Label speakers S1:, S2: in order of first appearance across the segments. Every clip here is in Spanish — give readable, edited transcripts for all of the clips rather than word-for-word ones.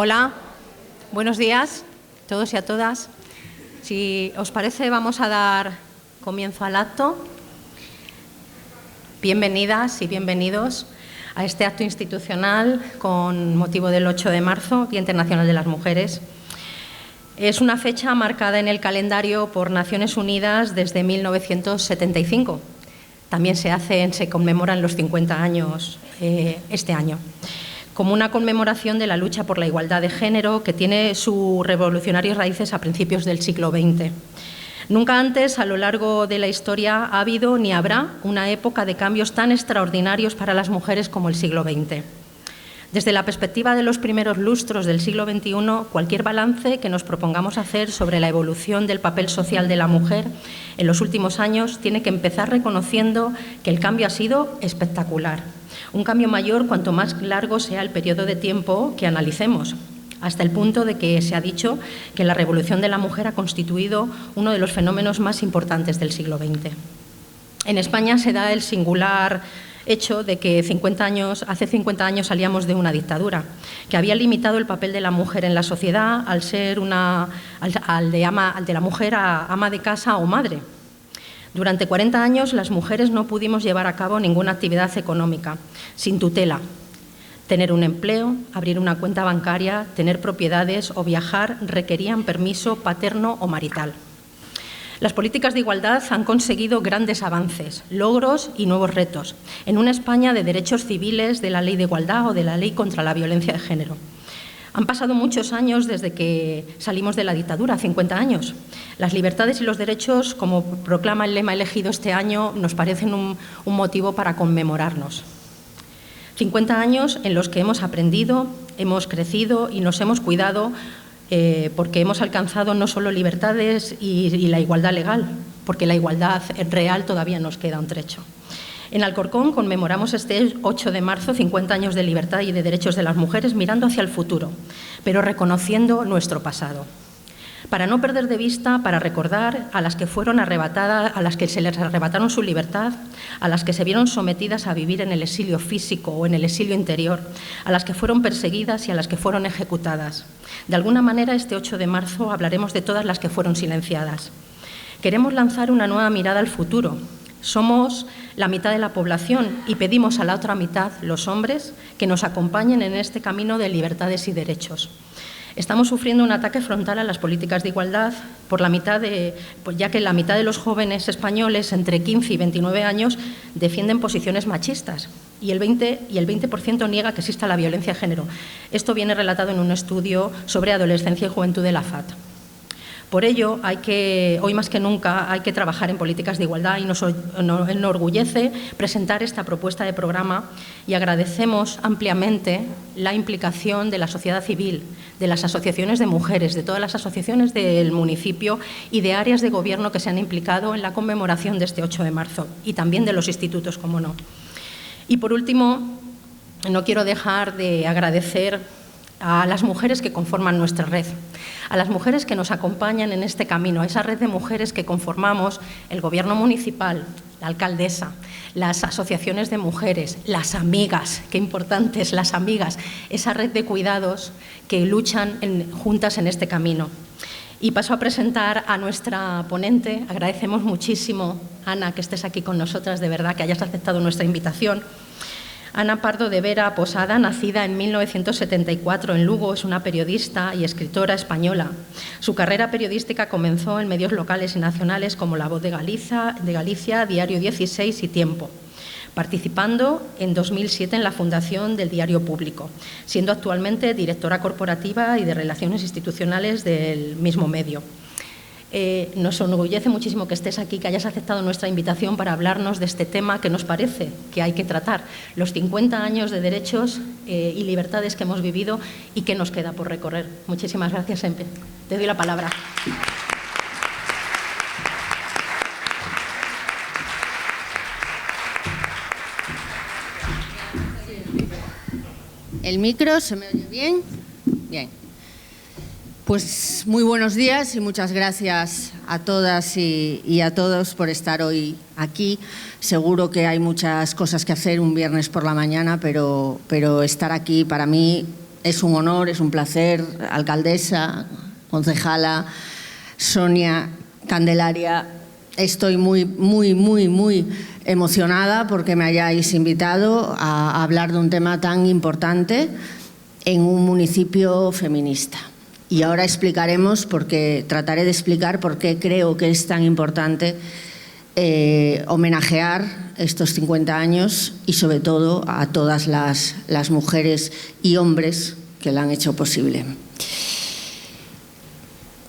S1: Hola, buenos días a todos y a todas. Si os parece, vamos a dar comienzo al acto. Bienvenidas y bienvenidos a este acto institucional con motivo del 8 de marzo, Día Internacional de las Mujeres. Es una fecha marcada en el calendario por Naciones Unidas desde 1975. También se conmemoran los 50 años este año, como una conmemoración de la lucha por la igualdad de género que tiene sus revolucionarias raíces a principios del siglo XX. Nunca antes, a lo largo de la historia, ha habido ni habrá una época de cambios tan extraordinarios para las mujeres como el siglo XX. Desde la perspectiva de los primeros lustros del siglo XXI, cualquier balance que nos propongamos hacer sobre la evolución del papel social de la mujer en los últimos años tiene que empezar reconociendo que el cambio ha sido espectacular. Un cambio mayor cuanto más largo sea el periodo de tiempo que analicemos, hasta el punto de que se ha dicho que la revolución de la mujer ha constituido uno de los fenómenos más importantes del siglo XX. En España se da el singular hecho de que hace 50 años salíamos de una dictadura que había limitado el papel de la mujer en la sociedad al ser al de la mujer a ama de casa o madre. Durante 40 años las mujeres no pudimos llevar a cabo ninguna actividad económica, sin tutela. Tener un empleo, abrir una cuenta bancaria, tener propiedades o viajar requerían permiso paterno o marital. Las políticas de igualdad han conseguido grandes avances, logros y nuevos retos en una España de derechos civiles, de la Ley de Igualdad o de la Ley contra la Violencia de Género. Han pasado muchos años desde que salimos de la dictadura, 50 años. Las libertades y los derechos, como proclama el lema elegido este año, nos parecen un motivo para conmemorarnos. 50 años en los que hemos aprendido, hemos crecido y nos hemos cuidado porque hemos alcanzado no solo libertades y la igualdad legal, porque la igualdad real todavía nos queda un trecho. En Alcorcón conmemoramos este 8 de marzo 50 años de libertad y de derechos de las mujeres mirando hacia el futuro, pero reconociendo nuestro pasado. Para no perder de vista, para recordar a las que fueron arrebatadas, a las que se les arrebataron su libertad, a las que se vieron sometidas a vivir en el exilio físico o en el exilio interior, a las que fueron perseguidas y a las que fueron ejecutadas. De alguna manera, este 8 de marzo hablaremos de todas las que fueron silenciadas. Queremos lanzar una nueva mirada al futuro. Somos la mitad de la población y pedimos a la otra mitad, los hombres, que nos acompañen en este camino de libertades y derechos. Estamos sufriendo un ataque frontal a las políticas de igualdad ya que la mitad de los jóvenes españoles entre 15 y 29 años defienden posiciones machistas y el 20% niega que exista la violencia de género. Esto viene relatado en un estudio sobre adolescencia y juventud de la FAD. Por ello, hoy más que nunca hay que trabajar en políticas de igualdad y nos enorgullece presentar esta propuesta de programa y agradecemos ampliamente la implicación de la sociedad civil, de las asociaciones de mujeres, de todas las asociaciones del municipio y de áreas de gobierno que se han implicado en la conmemoración de este 8 de marzo y también de los institutos, como no. Y por último, no quiero dejar de agradecer a las mujeres que conforman nuestra red, a las mujeres que nos acompañan en este camino, a esa red de mujeres que conformamos el Gobierno municipal, la alcaldesa, las asociaciones de mujeres, las amigas, qué importantes, las amigas, esa red de cuidados que luchan juntas en este camino. Y paso a presentar a nuestra ponente. Agradecemos muchísimo, Ana, que estés aquí con nosotras, de verdad, que hayas aceptado nuestra invitación. Ana Pardo de Vera Posada, nacida en 1974 en Lugo, es una periodista y escritora española. Su carrera periodística comenzó en medios locales y nacionales como La Voz de Galicia, Diario 16 y Tiempo, participando en 2007 en la fundación del Diario Público, siendo actualmente directora corporativa y de Relaciones Institucionales del mismo medio. Nos enorgullece muchísimo que estés aquí, que hayas aceptado nuestra invitación para hablarnos de este tema que nos parece que hay que tratar, los 50 años de derechos y libertades que hemos vivido y que nos queda por recorrer. Muchísimas gracias, Empe. Te doy la palabra.
S2: ¿El micro se me oye bien? Bien. Pues muy buenos días y muchas gracias a todas y a todos por estar hoy aquí. Seguro que hay muchas cosas que hacer un viernes por la mañana, pero estar aquí para mí es un honor, es un placer, alcaldesa, concejala, Sonia, Candelaria. Estoy muy emocionada porque me hayáis invitado a hablar de un tema tan importante en un municipio feminista. Y ahora trataré de explicar por qué creo que es tan importante homenajear estos 50 años y sobre todo a todas las mujeres y hombres que lo han hecho posible.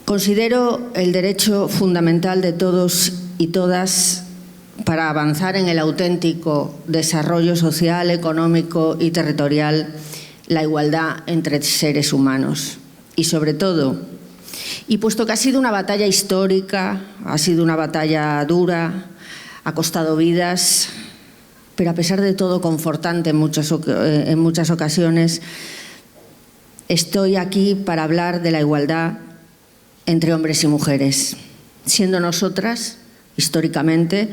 S2: Considero el derecho fundamental de todos y todas para avanzar en el auténtico desarrollo social, económico y territorial, la igualdad entre seres humanos. Y sobre todo, y puesto que ha sido una batalla histórica, ha sido una batalla dura, ha costado vidas, pero a pesar de todo confortante en muchas ocasiones, estoy aquí para hablar de la igualdad entre hombres y mujeres, siendo nosotras, históricamente,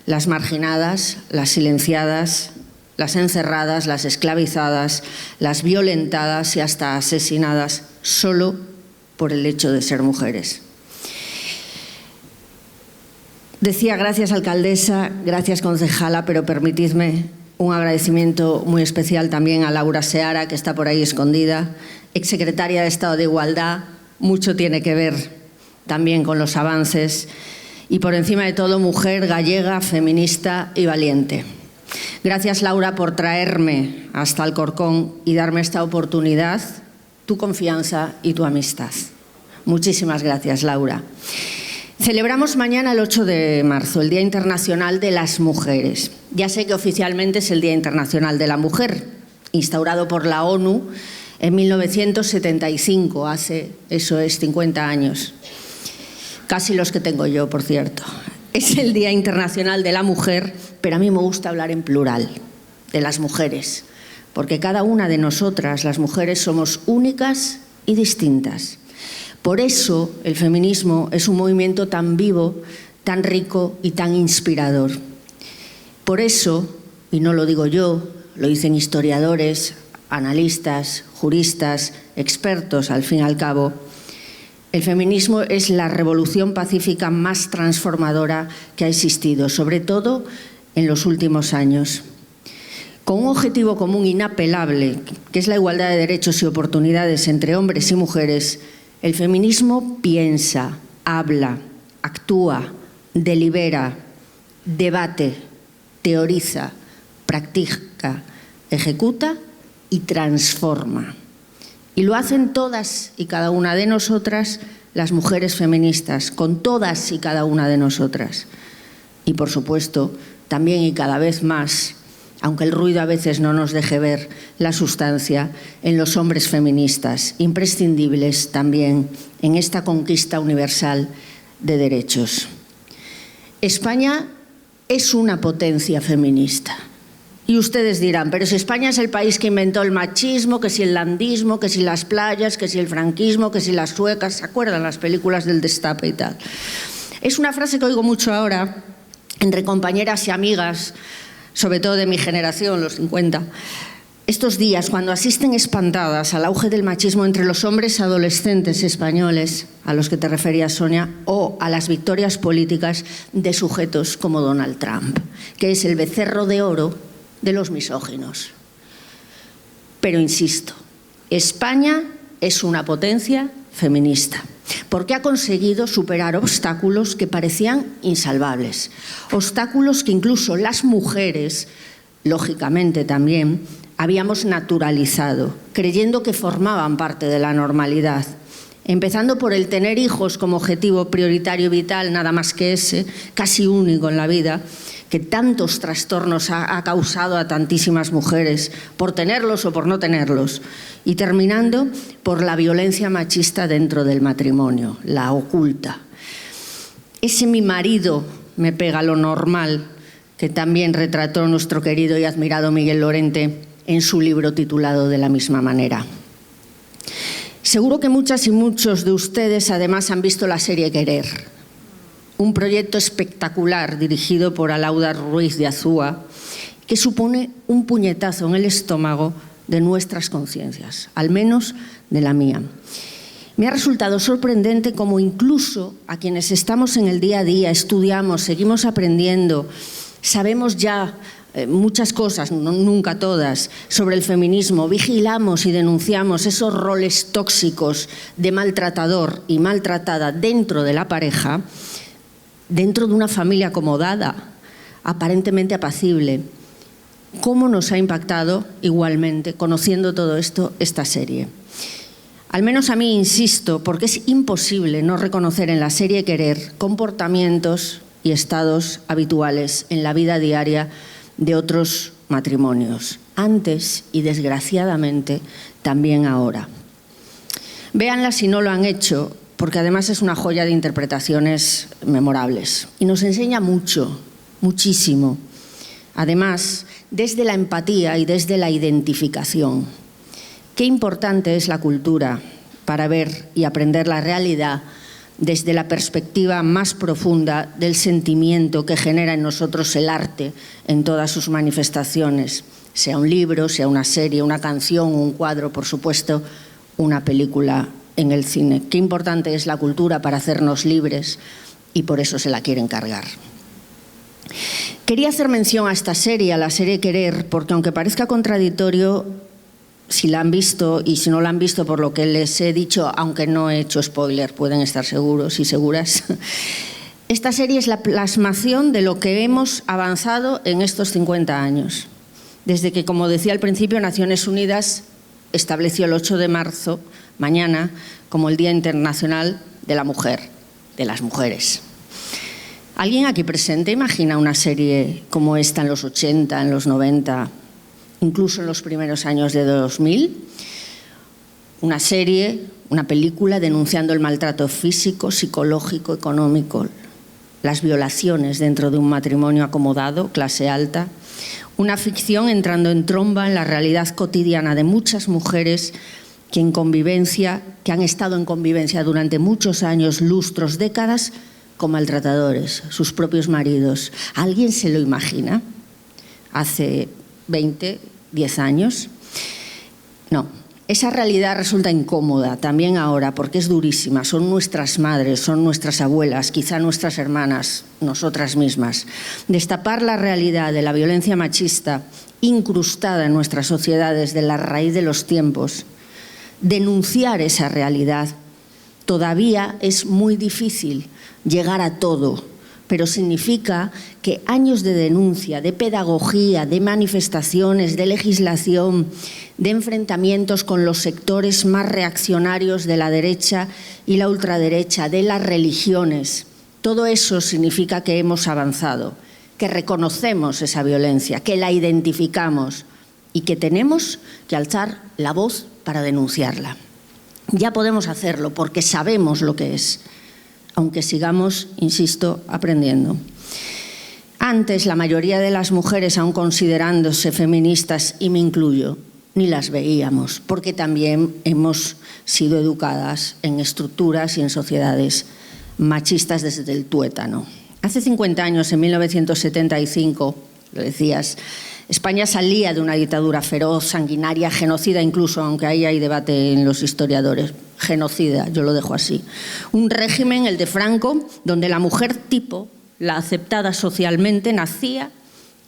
S2: las marginadas, las silenciadas, las encerradas, las esclavizadas, las violentadas y hasta asesinadas solo por el hecho de ser mujeres. Decía gracias alcaldesa, gracias concejala, pero permitidme un agradecimiento muy especial también a Laura Seara, que está por ahí escondida, exsecretaria de Estado de Igualdad. Mucho tiene que ver también con los avances y por encima de todo mujer gallega, feminista y valiente. Gracias Laura por traerme hasta Alcorcón y darme esta oportunidad, tu confianza y tu amistad. Muchísimas gracias Laura. Celebramos mañana el 8 de marzo, el Día Internacional de las Mujeres. Ya sé que oficialmente es el Día Internacional de la Mujer, instaurado por la ONU en 1975, hace, eso es, 50 años. Casi los que tengo yo, por cierto. Es el Día Internacional de la Mujer, pero a mí me gusta hablar en plural, de las mujeres, porque cada una de nosotras, las mujeres, somos únicas y distintas. Por eso el feminismo es un movimiento tan vivo, tan rico y tan inspirador. Por eso, y no lo digo yo, lo dicen historiadores, analistas, juristas, expertos, al fin y al cabo, el feminismo es la revolución pacífica más transformadora que ha existido, sobre todo en los últimos años. Con un objetivo común inapelable, que es la igualdad de derechos y oportunidades entre hombres y mujeres, el feminismo piensa, habla, actúa, delibera, debate, teoriza, practica, ejecuta y transforma. Y lo hacen todas y cada una de nosotras, las mujeres feministas, con todas y cada una de nosotras. Y por supuesto, también y cada vez más, aunque el ruido a veces no nos deje ver la sustancia, en los hombres feministas, imprescindibles también en esta conquista universal de derechos. España es una potencia feminista. Y ustedes dirán, pero si España es el país que inventó el machismo, que si el landismo, que si las playas, que si el franquismo, que si las suecas, ¿se acuerdan las películas del Destape y tal? Es una frase que oigo mucho ahora entre compañeras y amigas, sobre todo de mi generación, los 50. Estos días, cuando asisten espantadas al auge del machismo entre los hombres adolescentes españoles, a los que te referías, Sonia, o a las victorias políticas de sujetos como Donald Trump, que es el becerro de oro de los misóginos. Pero insisto, España es una potencia feminista, porque ha conseguido superar obstáculos que parecían insalvables, obstáculos que incluso las mujeres, lógicamente también, habíamos naturalizado, creyendo que formaban parte de la normalidad, empezando por el tener hijos como objetivo prioritario y vital, nada más que ese, casi único en la vida, que tantos trastornos ha causado a tantísimas mujeres, por tenerlos o por no tenerlos, y terminando por la violencia machista dentro del matrimonio, la oculta. Ese mi marido me pega lo normal, que también retrató nuestro querido y admirado Miguel Lorente en su libro titulado de la misma manera. Seguro que muchas y muchos de ustedes además han visto la serie Querer, un proyecto espectacular dirigido por Alauda Ruiz de Azúa, que supone un puñetazo en el estómago de nuestras conciencias, al menos de la mía. Me ha resultado sorprendente cómo incluso a quienes estamos en el día a día, estudiamos, seguimos aprendiendo, sabemos ya muchas cosas, nunca todas, sobre el feminismo, vigilamos y denunciamos esos roles tóxicos de maltratador y maltratada dentro de la pareja, dentro de una familia acomodada, aparentemente apacible. ¿Cómo nos ha impactado igualmente, conociendo todo esto, esta serie? Al menos a mí, insisto, porque es imposible no reconocer en la serie Querer comportamientos y estados habituales en la vida diaria de otros matrimonios, antes y desgraciadamente también ahora. Véanla si no lo han hecho, porque además es una joya de interpretaciones memorables y nos enseña mucho, muchísimo. Además, desde la empatía y desde la identificación. Qué importante es la cultura para ver y aprender la realidad desde la perspectiva más profunda del sentimiento que genera en nosotros el arte en todas sus manifestaciones, sea un libro, sea una serie, una canción, un cuadro, por supuesto, una película en el cine. Qué importante es la cultura para hacernos libres y por eso se la quieren cargar. Quería hacer mención a esta serie, a la serie Querer, porque aunque parezca contradictorio, si la han visto y si no la han visto por lo que les he dicho, aunque no he hecho spoiler, pueden estar seguros y seguras, esta serie es la plasmación de lo que hemos avanzado en estos 50 años. Desde que, como decía al principio, Naciones Unidas estableció el 8 de marzo, mañana, como el Día Internacional de la Mujer, de las mujeres. ¿Alguien aquí presente imagina una serie como esta en los 80, en los 90, incluso en los primeros años de 2000? Una serie, una película denunciando el maltrato físico, psicológico, económico, las violaciones dentro de un matrimonio acomodado, clase alta. Una ficción entrando en tromba en la realidad cotidiana de muchas mujeres que han estado en convivencia durante muchos años, lustros, décadas, con maltratadores, sus propios maridos. ¿Alguien se lo imagina? Hace 20, 10 años. No, esa realidad resulta incómoda también ahora porque es durísima. Son nuestras madres, son nuestras abuelas, quizá nuestras hermanas, nosotras mismas. Destapar la realidad de la violencia machista incrustada en nuestras sociedades de la raíz de los tiempos, denunciar esa realidad, todavía es muy difícil llegar a todo, pero significa que años de denuncia, de pedagogía, de manifestaciones, de legislación, de enfrentamientos con los sectores más reaccionarios de la derecha y la ultraderecha, de las religiones, todo eso significa que hemos avanzado, que reconocemos esa violencia, que la identificamos y que tenemos que alzar la voz para denunciarla. Ya podemos hacerlo porque sabemos lo que es, aunque sigamos, insisto, aprendiendo. Antes, la mayoría de las mujeres, aun considerándose feministas, y me incluyo, ni las veíamos, porque también hemos sido educadas en estructuras y en sociedades machistas desde el tuétano. Hace 50 años, en 1975, lo decías, España salía de una dictadura feroz, sanguinaria, genocida incluso, aunque ahí hay debate en los historiadores. Genocida, yo lo dejo así. Un régimen, el de Franco, donde la mujer tipo, la aceptada socialmente, nacía,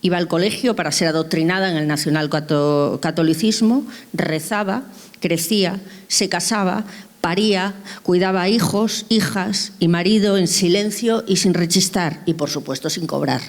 S2: iba al colegio para ser adoctrinada en el nacionalcatolicismo, rezaba, crecía, se casaba, paría, cuidaba hijos, hijas y marido en silencio y sin rechistar y, por supuesto, sin cobrar.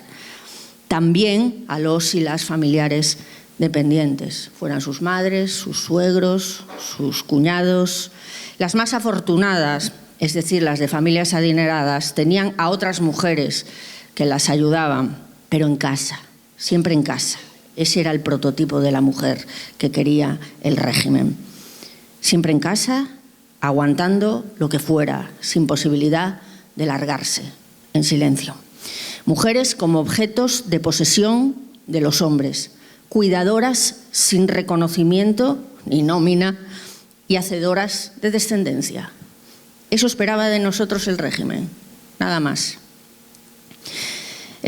S2: También a los y las familiares dependientes, fueran sus madres, sus suegros, sus cuñados. Las más afortunadas, es decir, las de familias adineradas, tenían a otras mujeres que las ayudaban, pero en casa, siempre en casa. Ese era el prototipo de la mujer que quería el régimen. Siempre en casa, aguantando lo que fuera, sin posibilidad de largarse, en silencio. Mujeres como objetos de posesión de los hombres, cuidadoras sin reconocimiento ni nómina y hacedoras de descendencia. Eso esperaba de nosotros el régimen, nada más.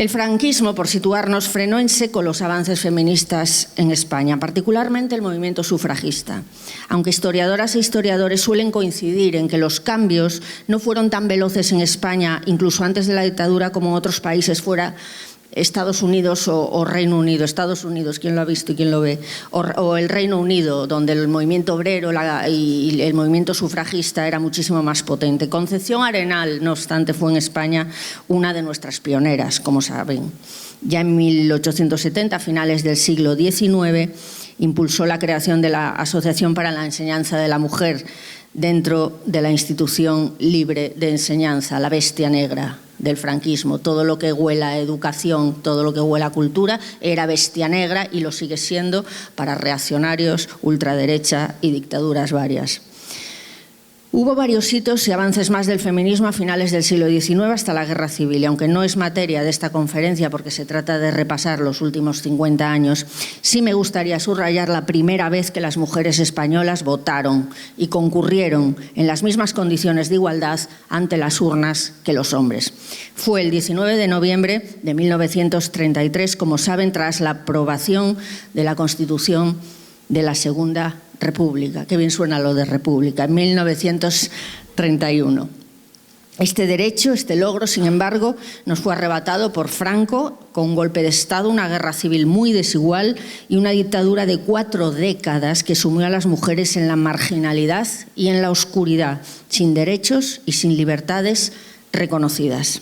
S2: El franquismo, por situarnos, frenó en seco los avances feministas en España, particularmente el movimiento sufragista. Aunque historiadoras e historiadores suelen coincidir en que los cambios no fueron tan veloces en España, incluso antes de la dictadura, como en otros países, fuera Estados Unidos o Reino Unido. Estados Unidos, ¿quién lo ha visto y quién lo ve? O el Reino Unido, donde el movimiento obrero y el movimiento sufragista era muchísimo más potente. Concepción Arenal, no obstante, fue en España una de nuestras pioneras, como saben. Ya en 1870, a finales del siglo XIX, impulsó la creación de la Asociación para la Enseñanza de la Mujer dentro de la institución libre de enseñanza, la bestia negra del franquismo. Todo lo que huela a educación, todo lo que huela a cultura, era bestia negra y lo sigue siendo para reaccionarios, ultraderecha y dictaduras varias. Hubo varios hitos y avances más del feminismo a finales del siglo XIX hasta la Guerra Civil, y aunque no es materia de esta conferencia porque se trata de repasar los últimos 50 años, sí me gustaría subrayar la primera vez que las mujeres españolas votaron y concurrieron en las mismas condiciones de igualdad ante las urnas que los hombres. Fue el 19 de noviembre de 1933, como saben, tras la aprobación de la Constitución de la Segunda República. Qué bien suena lo de República, en 1931. Este derecho, este logro, sin embargo, nos fue arrebatado por Franco con un golpe de Estado, una guerra civil muy desigual y una dictadura de 4 décadas que sumió a las mujeres en la marginalidad y en la oscuridad, sin derechos y sin libertades reconocidas.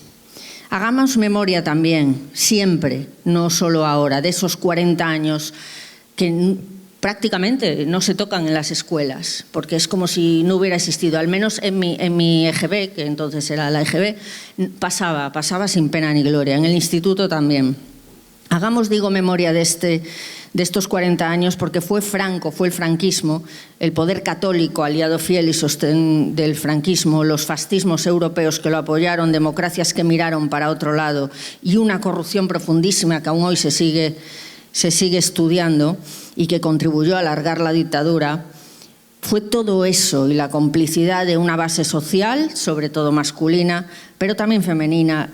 S2: Hagamos memoria también, siempre, no solo ahora, de esos 40 años que prácticamente no se tocan en las escuelas, porque es como si no hubiera existido. Al menos en mi EGB, que entonces era la EGB, pasaba sin pena ni gloria. En el instituto también. Hagamos, digo, memoria de estos 40 años, porque fue Franco, fue el franquismo, el poder católico, aliado fiel y sostén del franquismo, los fascismos europeos que lo apoyaron, democracias que miraron para otro lado y una corrupción profundísima que aún hoy se sigue estudiando y que contribuyó a alargar la dictadura. Fue todo eso y la complicidad de una base social, sobre todo masculina, pero también femenina,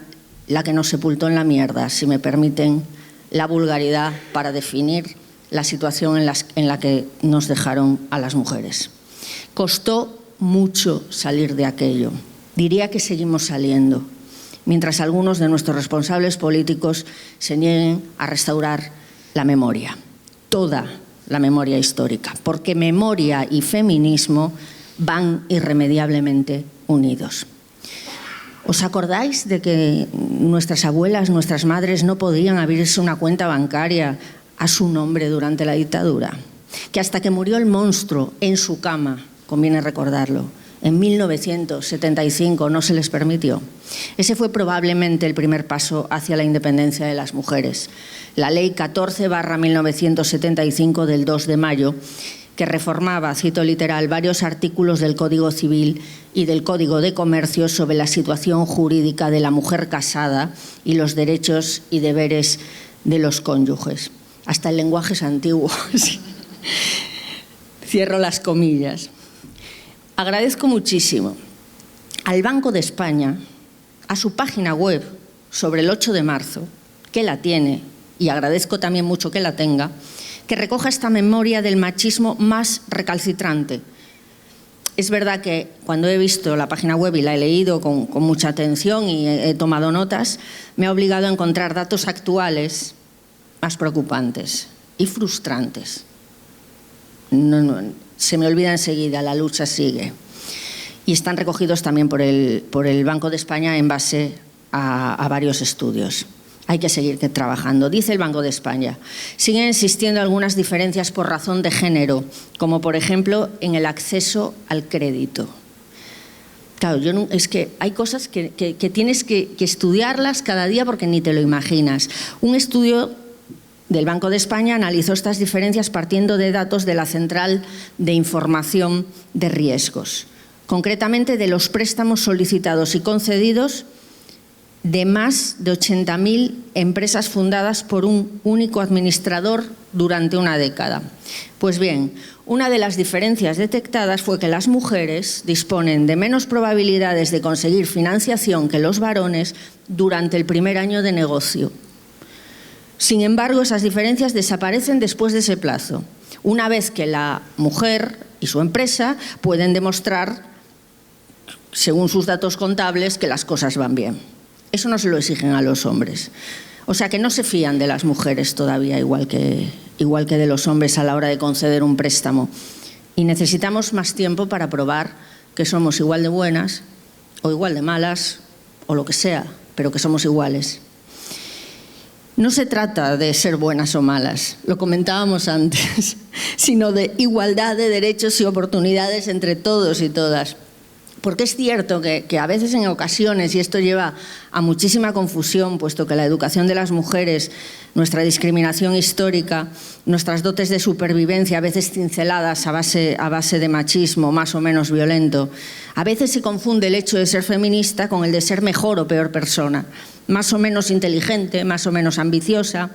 S2: la que nos sepultó en la mierda, si me permiten la vulgaridad, para definir la situación en la que nos dejaron a las mujeres. Costó mucho salir de aquello. Diría que seguimos saliendo, mientras algunos de nuestros responsables políticos se nieguen a restaurar la memoria, toda la memoria histórica, porque memoria y feminismo van irremediablemente unidos. ¿Os acordáis de que nuestras abuelas, nuestras madres no podían abrirse una cuenta bancaria a su nombre durante la dictadura? Que hasta que murió el monstruo en su cama, conviene recordarlo, en 1975 no se les permitió. Ese fue probablemente el primer paso hacia la independencia de las mujeres. La Ley 14/1975 del 2 de mayo, que reformaba, cito literal, varios artículos del Código Civil y del Código de Comercio sobre la situación jurídica de la mujer casada y los derechos y deberes de los cónyuges. Hasta el lenguaje es antiguo. Cierro las comillas. Agradezco muchísimo al Banco de España, a su página web sobre el 8 de marzo, que la tiene, y agradezco también mucho que la tenga, que recoja esta memoria del machismo más recalcitrante. Es verdad que cuando he visto la página web y la he leído con mucha atención y he tomado notas, me ha obligado a encontrar datos actuales más preocupantes y frustrantes. Se me olvida enseguida, la lucha sigue. Y están recogidos también por el Banco de España en base a varios estudios. Hay que seguir trabajando. Dice el Banco de España, siguen existiendo algunas diferencias por razón de género, como por ejemplo en el acceso al crédito. Claro, es que hay cosas que tienes que estudiarlas cada día porque ni te lo imaginas. Un estudio del Banco de España analizó estas diferencias partiendo de datos de la Central de Información de Riesgos, concretamente de los préstamos solicitados y concedidos de más de 80.000 empresas fundadas por un único administrador durante una década. Pues bien, una de las diferencias detectadas fue que las mujeres disponen de menos probabilidades de conseguir financiación que los varones durante el primer año de negocio. Sin embargo, esas diferencias desaparecen después de ese plazo, una vez que la mujer y su empresa pueden demostrar, según sus datos contables, que las cosas van bien. Eso no se lo exigen a los hombres. O sea que no se fían de las mujeres todavía, igual que de los hombres a la hora de conceder un préstamo. Y necesitamos más tiempo para probar que somos igual de buenas o igual de malas o lo que sea, pero que somos iguales. No se trata de ser buenas o malas, lo comentábamos antes, sino de igualdad de derechos y oportunidades entre todos y todas. Porque es cierto que a veces en ocasiones, y esto lleva a muchísima confusión, puesto que la educación de las mujeres, nuestra discriminación histórica, nuestras dotes de supervivencia, a veces cinceladas a base de machismo más o menos violento, a veces se confunde el hecho de ser feminista con el de ser mejor o peor persona, más o menos inteligente, más o menos ambiciosa.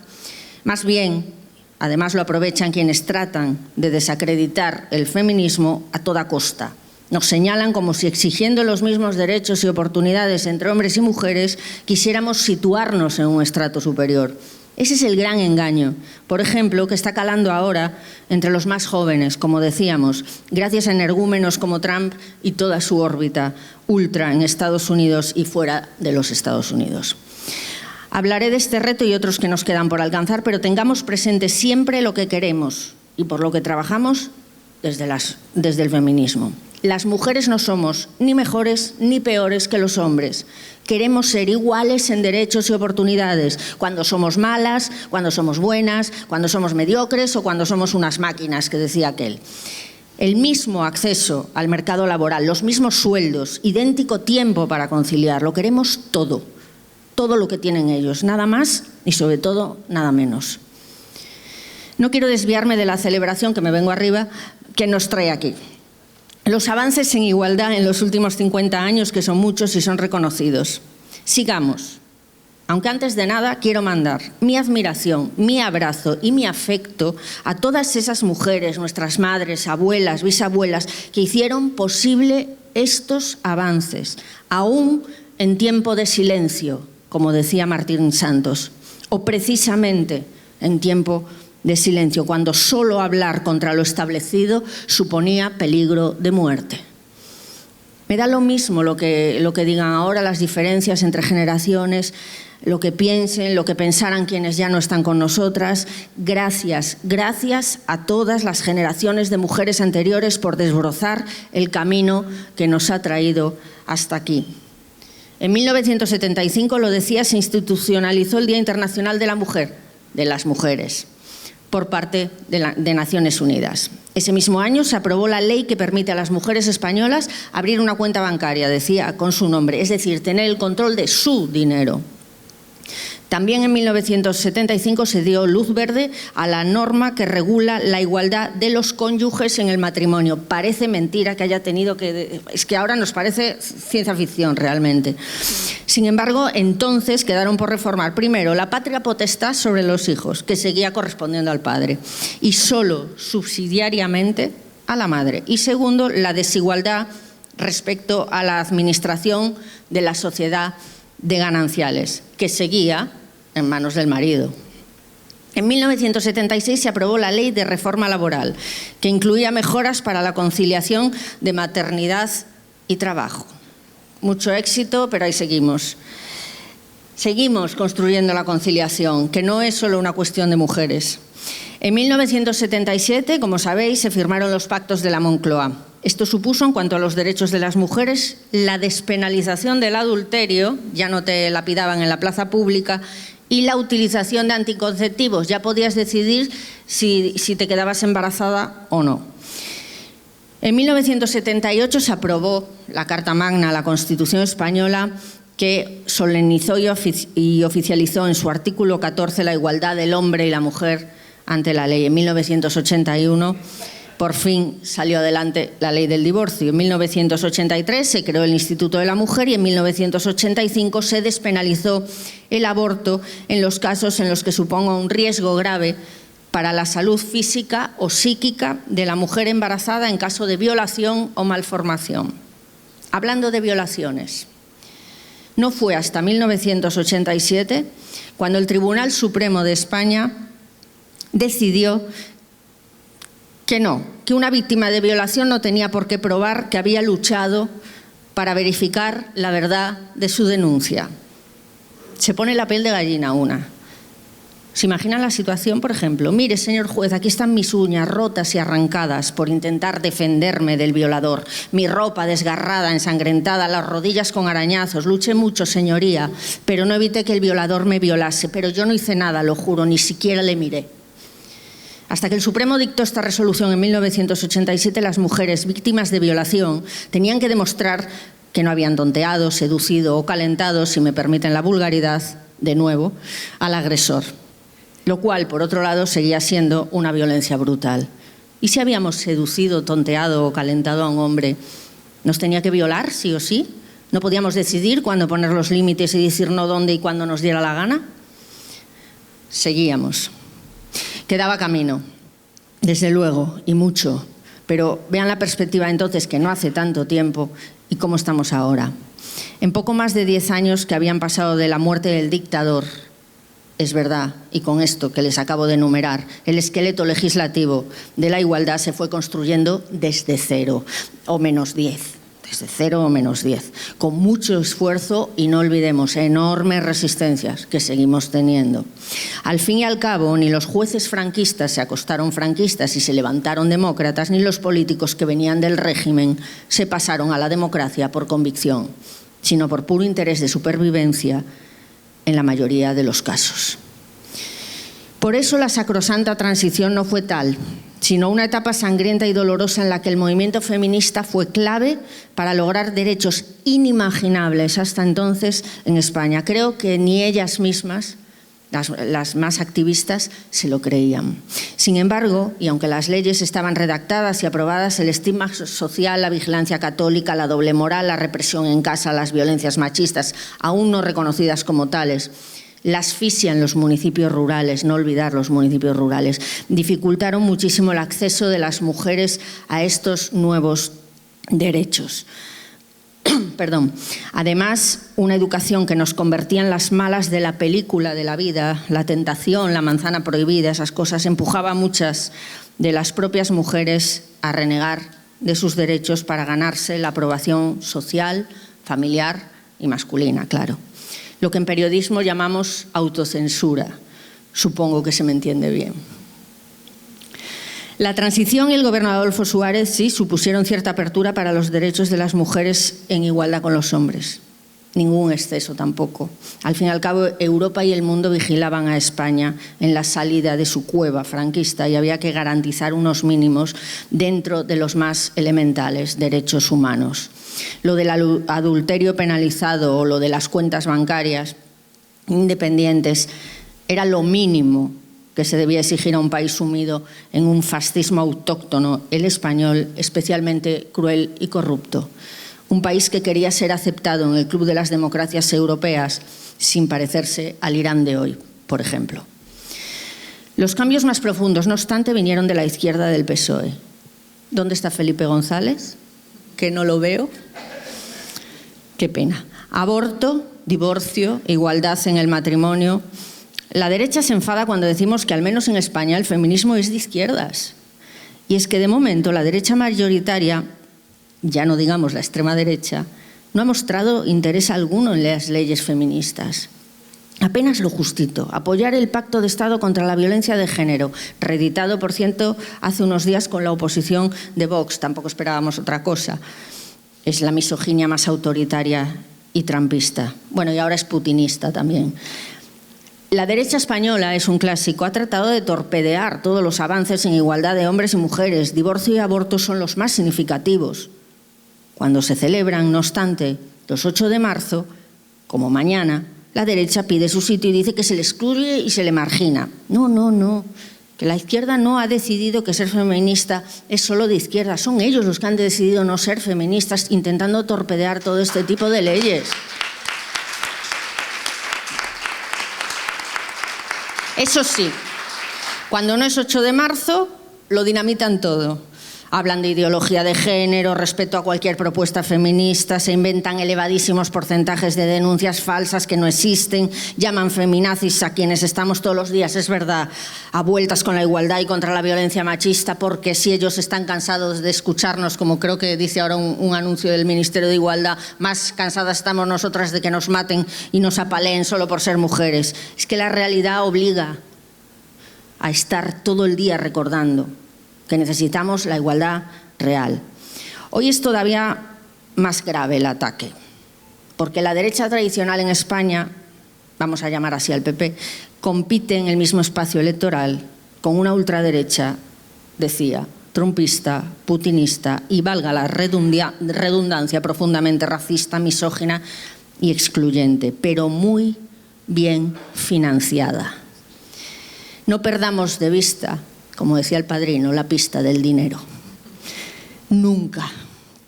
S2: Más bien, además lo aprovechan quienes tratan de desacreditar el feminismo a toda costa. Nos señalan como si exigiendo los mismos derechos y oportunidades entre hombres y mujeres quisiéramos situarnos en un estrato superior. Ese es el gran engaño, por ejemplo, que está calando ahora entre los más jóvenes, como decíamos, gracias a energúmenos como Trump y toda su órbita ultra en Estados Unidos y fuera de los Estados Unidos. Hablaré de este reto y otros que nos quedan por alcanzar, pero tengamos presente siempre lo que queremos y por lo que trabajamos desde el feminismo. Las mujeres no somos ni mejores ni peores que los hombres. Queremos ser iguales en derechos y oportunidades, cuando somos malas, cuando somos buenas, cuando somos mediocres o cuando somos unas máquinas, que decía aquel. El mismo acceso al mercado laboral, los mismos sueldos, idéntico tiempo para conciliar, lo queremos todo lo que tienen ellos, nada más y sobre todo nada menos. No quiero desviarme de la celebración, que me vengo arriba, que nos trae aquí. Los avances en igualdad en los últimos 50 años, que son muchos y son reconocidos. Sigamos. Aunque antes de nada quiero mandar mi admiración, mi abrazo y mi afecto a todas esas mujeres, nuestras madres, abuelas, bisabuelas, que hicieron posible estos avances, aún en tiempo de silencio, como decía Martín Santos, o precisamente en tiempo de silencio, cuando solo hablar contra lo establecido suponía peligro de muerte. Me da lo mismo lo que digan ahora, las diferencias entre generaciones, lo que piensen, lo que pensaran quienes ya no están con nosotras. Gracias a todas las generaciones de mujeres anteriores por desbrozar el camino que nos ha traído hasta aquí. En 1975, lo decía, se institucionalizó el Día Internacional de la Mujer, de las mujeres, por parte de Naciones Unidas. Ese mismo año se aprobó la ley que permite a las mujeres españolas abrir una cuenta bancaria, decía, con su nombre, es decir, tener el control de su dinero. También en 1975 se dio luz verde a la norma que regula la igualdad de los cónyuges en el matrimonio. Parece mentira que haya tenido que... Es que ahora nos parece ciencia ficción realmente. Sin embargo, entonces quedaron por reformar primero la patria potestad sobre los hijos, que seguía correspondiendo al padre, y solo subsidiariamente a la madre. Y segundo, la desigualdad respecto a la administración de la sociedad de gananciales, que seguía en manos del marido. En 1976 se aprobó la Ley de Reforma Laboral, que incluía mejoras para la conciliación de maternidad y trabajo. Mucho éxito, pero ahí seguimos. Seguimos construyendo la conciliación, que no es solo una cuestión de mujeres. En 1977, como sabéis, se firmaron los pactos de la Moncloa. Esto supuso, en cuanto a los derechos de las mujeres, la despenalización del adulterio, ya no te lapidaban en la plaza pública, y la utilización de anticonceptivos. Ya podías decidir si te quedabas embarazada o no. En 1978 se aprobó la Carta Magna, la Constitución española, que solemnizó y oficializó en su artículo 14 la igualdad del hombre y la mujer ante la ley. En 1981 por fin salió adelante la ley del divorcio. En 1983 se creó el Instituto de la Mujer y en 1985 se despenalizó el aborto en los casos en los que suponga un riesgo grave para la salud física o psíquica de la mujer embarazada en caso de violación o malformación. Hablando de violaciones, no fue hasta 1987 cuando el Tribunal Supremo de España decidió que una víctima de violación no tenía por qué probar que había luchado para verificar la verdad de su denuncia. Se pone la piel de gallina una. ¿Se imaginan la situación, por ejemplo? Mire, señor juez, aquí están mis uñas rotas y arrancadas por intentar defenderme del violador. Mi ropa desgarrada, ensangrentada, las rodillas con arañazos. Luché mucho, señoría, pero no evité que el violador me violase. Pero yo no hice nada, lo juro, ni siquiera le miré. Hasta que el Supremo dictó esta resolución en 1987, las mujeres víctimas de violación tenían que demostrar que no habían tonteado, seducido o calentado, si me permiten la vulgaridad, de nuevo, al agresor. Lo cual, por otro lado, seguía siendo una violencia brutal. ¿Y si habíamos seducido, tonteado o calentado a un hombre? ¿Nos tenía que violar, sí o sí? ¿No podíamos decidir cuándo poner los límites y decir no dónde y cuándo nos diera la gana? Seguíamos. Quedaba camino, desde luego, y mucho, pero vean la perspectiva entonces, que no hace tanto tiempo, y cómo estamos ahora. En poco más de 10 años que habían pasado de la muerte del dictador, es verdad, y con esto que les acabo de enumerar, el esqueleto legislativo de la igualdad se fue construyendo desde cero, o menos 10. Desde 0 o menos 10, con mucho esfuerzo y no olvidemos, enormes resistencias que seguimos teniendo. Al fin y al cabo, ni los jueces franquistas se acostaron franquistas y se levantaron demócratas, ni los políticos que venían del régimen se pasaron a la democracia por convicción, sino por puro interés de supervivencia en la mayoría de los casos. Por eso la sacrosanta transición no fue tal, sino una etapa sangrienta y dolorosa en la que el movimiento feminista fue clave para lograr derechos inimaginables hasta entonces en España. Creo que ni ellas mismas, las más activistas, se lo creían. Sin embargo, y aunque las leyes estaban redactadas y aprobadas, el estigma social, la vigilancia católica, la doble moral, la represión en casa, las violencias machistas, aún no reconocidas como tales, la asfixia en los municipios rurales, no olvidar los municipios rurales, dificultaron muchísimo el acceso de las mujeres a estos nuevos derechos. Además, una educación que nos convertía en las malas de la película de la vida, la tentación, la manzana prohibida, esas cosas, empujaba a muchas de las propias mujeres a renegar de sus derechos para ganarse la aprobación social, familiar y masculina, claro. Lo que en periodismo llamamos autocensura. Supongo que se me entiende bien. La transición y el gobierno de Adolfo Suárez sí supusieron cierta apertura para los derechos de las mujeres en igualdad con los hombres. Ningún exceso tampoco. Al fin y al cabo, Europa y el mundo vigilaban a España en la salida de su cueva franquista y había que garantizar unos mínimos dentro de los más elementales derechos humanos. Lo del adulterio penalizado o lo de las cuentas bancarias independientes era lo mínimo que se debía exigir a un país sumido en un fascismo autóctono, el español, especialmente cruel y corrupto. Un país que quería ser aceptado en el club de las democracias europeas sin parecerse al Irán de hoy, por ejemplo. Los cambios más profundos, no obstante, vinieron de la izquierda del PSOE. ¿Dónde está Felipe González? Que no lo veo. Qué pena. Aborto, divorcio, igualdad en el matrimonio. La derecha se enfada cuando decimos que al menos en España el feminismo es de izquierdas. Y es que de momento la derecha mayoritaria, ya no digamos la extrema derecha, no ha mostrado interés alguno en las leyes feministas. Apenas lo justito, apoyar el Pacto de Estado contra la violencia de género, reeditado, por cierto, hace unos días con la oposición de Vox, tampoco esperábamos otra cosa. Es la misoginia más autoritaria y trampista. Bueno, y ahora es putinista también. La derecha española, es un clásico, ha tratado de torpedear todos los avances en igualdad de hombres y mujeres. Divorcio y aborto son los más significativos. Cuando se celebran, no obstante, los 8 de marzo, como mañana, la derecha pide su sitio y dice que se le excluye y se le margina. No, Que la izquierda no ha decidido que ser feminista es solo de izquierda. Son ellos los que han decidido no ser feministas, intentando torpedear todo este tipo de leyes. Eso sí, cuando no es 8 de marzo, lo dinamitan todo. Hablan de ideología de género, respeto a cualquier propuesta feminista, se inventan elevadísimos porcentajes de denuncias falsas que no existen, llaman feminazis a quienes estamos todos los días, es verdad, a vueltas con la igualdad y contra la violencia machista, porque si ellos están cansados de escucharnos, como creo que dice ahora un anuncio del Ministerio de Igualdad, más cansadas estamos nosotras de que nos maten y nos apaleen solo por ser mujeres. Es que la realidad obliga a estar todo el día recordando que necesitamos la igualdad real. Hoy es todavía más grave el ataque, porque la derecha tradicional en España, vamos a llamar así al PP, compite en el mismo espacio electoral con una ultraderecha, decía, trumpista, putinista y, valga la redundancia, profundamente racista, misógina y excluyente, pero muy bien financiada. No perdamos de vista, como decía el Padrino, la pista del dinero. Nunca.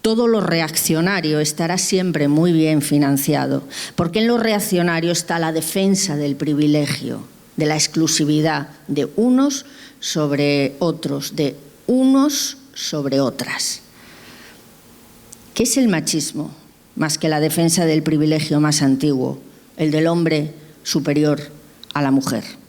S2: Todo lo reaccionario estará siempre muy bien financiado, porque en lo reaccionario está la defensa del privilegio, de la exclusividad de unos sobre otros, de unos sobre otras. ¿Qué es el machismo? Más que la defensa del privilegio más antiguo, el del hombre superior a la mujer.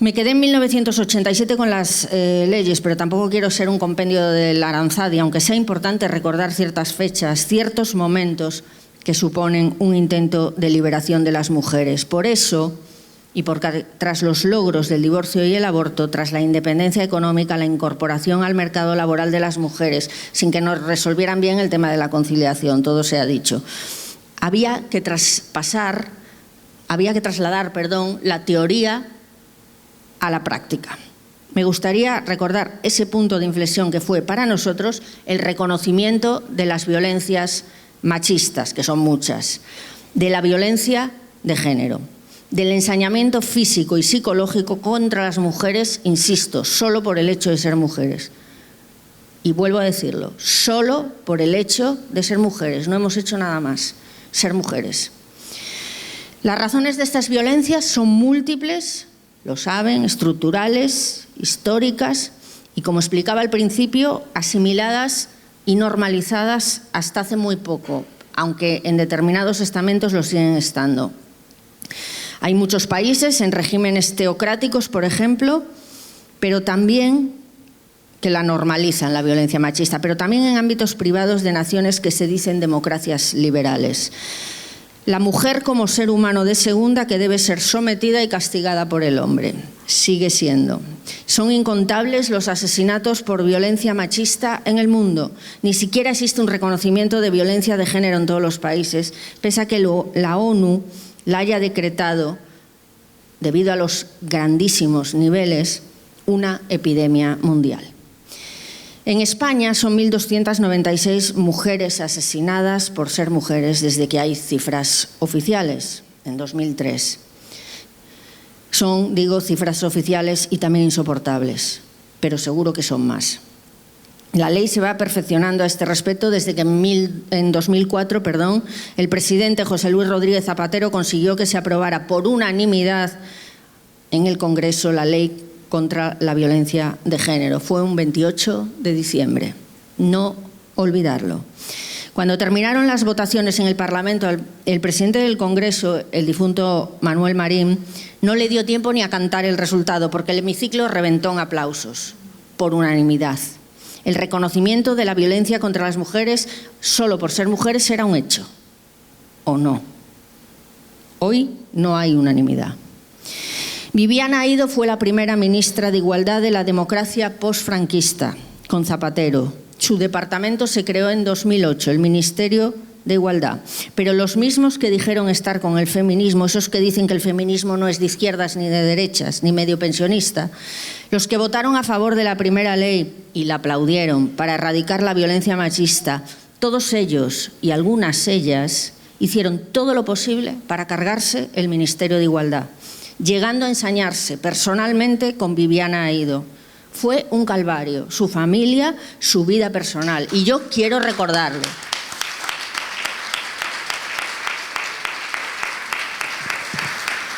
S2: Me quedé en 1987 con las leyes, pero tampoco quiero ser un compendio del Aranzadi, aunque sea importante recordar ciertas fechas, ciertos momentos que suponen un intento de liberación de las mujeres. Por eso, y porque tras los logros del divorcio y el aborto, tras la independencia económica, la incorporación al mercado laboral de las mujeres, sin que nos resolvieran bien el tema de la conciliación, todo se ha dicho, había que trasladar, la teoría a la práctica. Me gustaría recordar ese punto de inflexión que fue para nosotros el reconocimiento de las violencias machistas, que son muchas, de la violencia de género, del ensañamiento físico y psicológico contra las mujeres, insisto, solo por el hecho de ser mujeres. Y vuelvo a decirlo, solo por el hecho de ser mujeres, no hemos hecho nada más, ser mujeres. Las razones de estas violencias son múltiples, lo saben, estructurales, históricas y, como explicaba al principio, asimiladas y normalizadas hasta hace muy poco, aunque en determinados estamentos lo siguen estando. Hay muchos países en regímenes teocráticos, por ejemplo, pero también que la normalizan, la violencia machista, pero también en ámbitos privados de naciones que se dicen democracias liberales. La mujer como ser humano de segunda que debe ser sometida y castigada por el hombre. Sigue siendo. Son incontables los asesinatos por violencia machista en el mundo. Ni siquiera existe un reconocimiento de violencia de género en todos los países, pese a que la ONU la haya decretado, debido a los grandísimos niveles, una epidemia mundial. En España son 1.296 mujeres asesinadas por ser mujeres desde que hay cifras oficiales, en 2003. Son, digo, cifras oficiales y también insoportables, pero seguro que son más. La ley se va perfeccionando a este respecto desde que en 2004, el presidente José Luis Rodríguez Zapatero consiguió que se aprobara por unanimidad en el Congreso la ley contra la violencia de género. Fue un 28 de diciembre. No olvidarlo. Cuando terminaron las votaciones en el Parlamento, el presidente del Congreso, el difunto Manuel Marín, no le dio tiempo ni a cantar el resultado, porque el hemiciclo reventó en aplausos, por unanimidad. El reconocimiento de la violencia contra las mujeres solo por ser mujeres era un hecho, ¿o no? Hoy no hay unanimidad. Viviana Aído fue la primera ministra de Igualdad de la democracia postfranquista, con Zapatero. Su departamento se creó en 2008, el Ministerio de Igualdad. Pero los mismos que dijeron estar con el feminismo, esos que dicen que el feminismo no es de izquierdas ni de derechas, ni medio pensionista, los que votaron a favor de la primera ley y la aplaudieron para erradicar la violencia machista, todos ellos y algunas ellas hicieron todo lo posible para cargarse el Ministerio de Igualdad. llegando a ensañarse personalmente con Viviana Aido. Fue un calvario, su familia, su vida personal, y yo quiero recordarlo.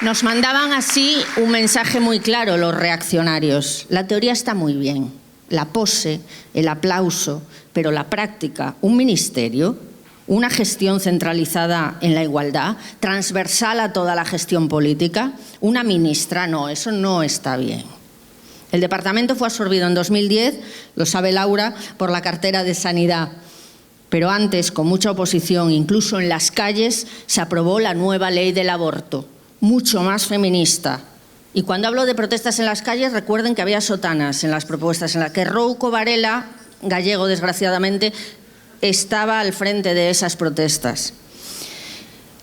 S2: Nos mandaban así un mensaje muy claro los reaccionarios. La teoría está muy bien, la pose, el aplauso, pero la práctica, un ministerio, una gestión centralizada en la igualdad, transversal a toda la gestión política, una ministra, no, eso no está bien. El departamento fue absorbido en 2010, lo sabe Laura, por la cartera de Sanidad. Pero antes, con mucha oposición, incluso en las calles, se aprobó la nueva ley del aborto, mucho más feminista. Y cuando hablo de protestas en las calles, recuerden que había sotanas en las propuestas, en las que Rouco Varela, gallego desgraciadamente, estaba al frente de esas protestas.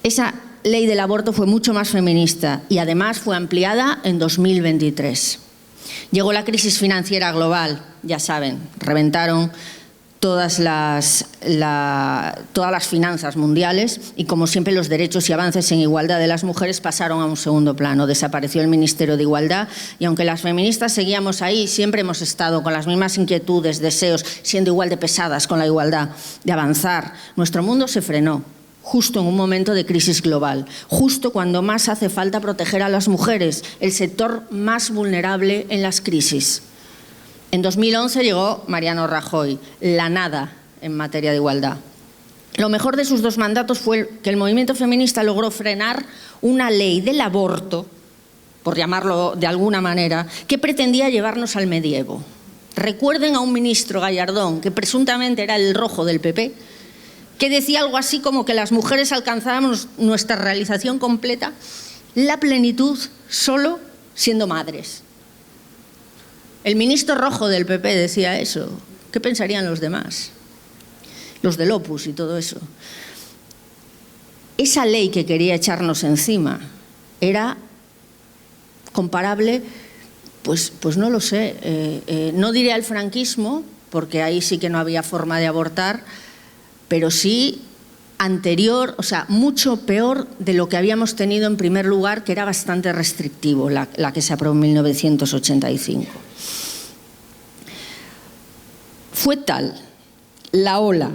S2: Esa ley del aborto fue mucho más feminista y además fue ampliada en 2023. Llegó la crisis financiera global, ya saben, reventaron todas las finanzas mundiales y, como siempre, los derechos y avances en igualdad de las mujeres pasaron a un segundo plano. Desapareció el Ministerio de Igualdad y, aunque las feministas seguíamos ahí, siempre hemos estado con las mismas inquietudes, deseos, siendo igual de pesadas con la igualdad, de avanzar. Nuestro mundo se frenó justo en un momento de crisis global, justo cuando más hace falta proteger a las mujeres, el sector más vulnerable en las crisis. En 2011 llegó Mariano Rajoy, la nada en materia de igualdad. Lo mejor de sus dos mandatos fue que el movimiento feminista logró frenar una ley del aborto, por llamarlo de alguna manera, que pretendía llevarnos al medievo. Recuerden a un ministro, Gallardón, que presuntamente era el rojo del PP, que decía algo así como que las mujeres alcanzábamos nuestra realización completa, la plenitud, solo siendo madres. El ministro rojo del PP decía eso. ¿Qué pensarían los demás? Los del Opus y todo eso. Esa ley que quería echarnos encima era comparable, pues no lo sé, no diré al franquismo, porque ahí sí que no había forma de abortar, pero sí anterior, o sea, mucho peor de lo que habíamos tenido en primer lugar, que era bastante restrictivo, la que se aprobó en 1985. Fue tal la ola,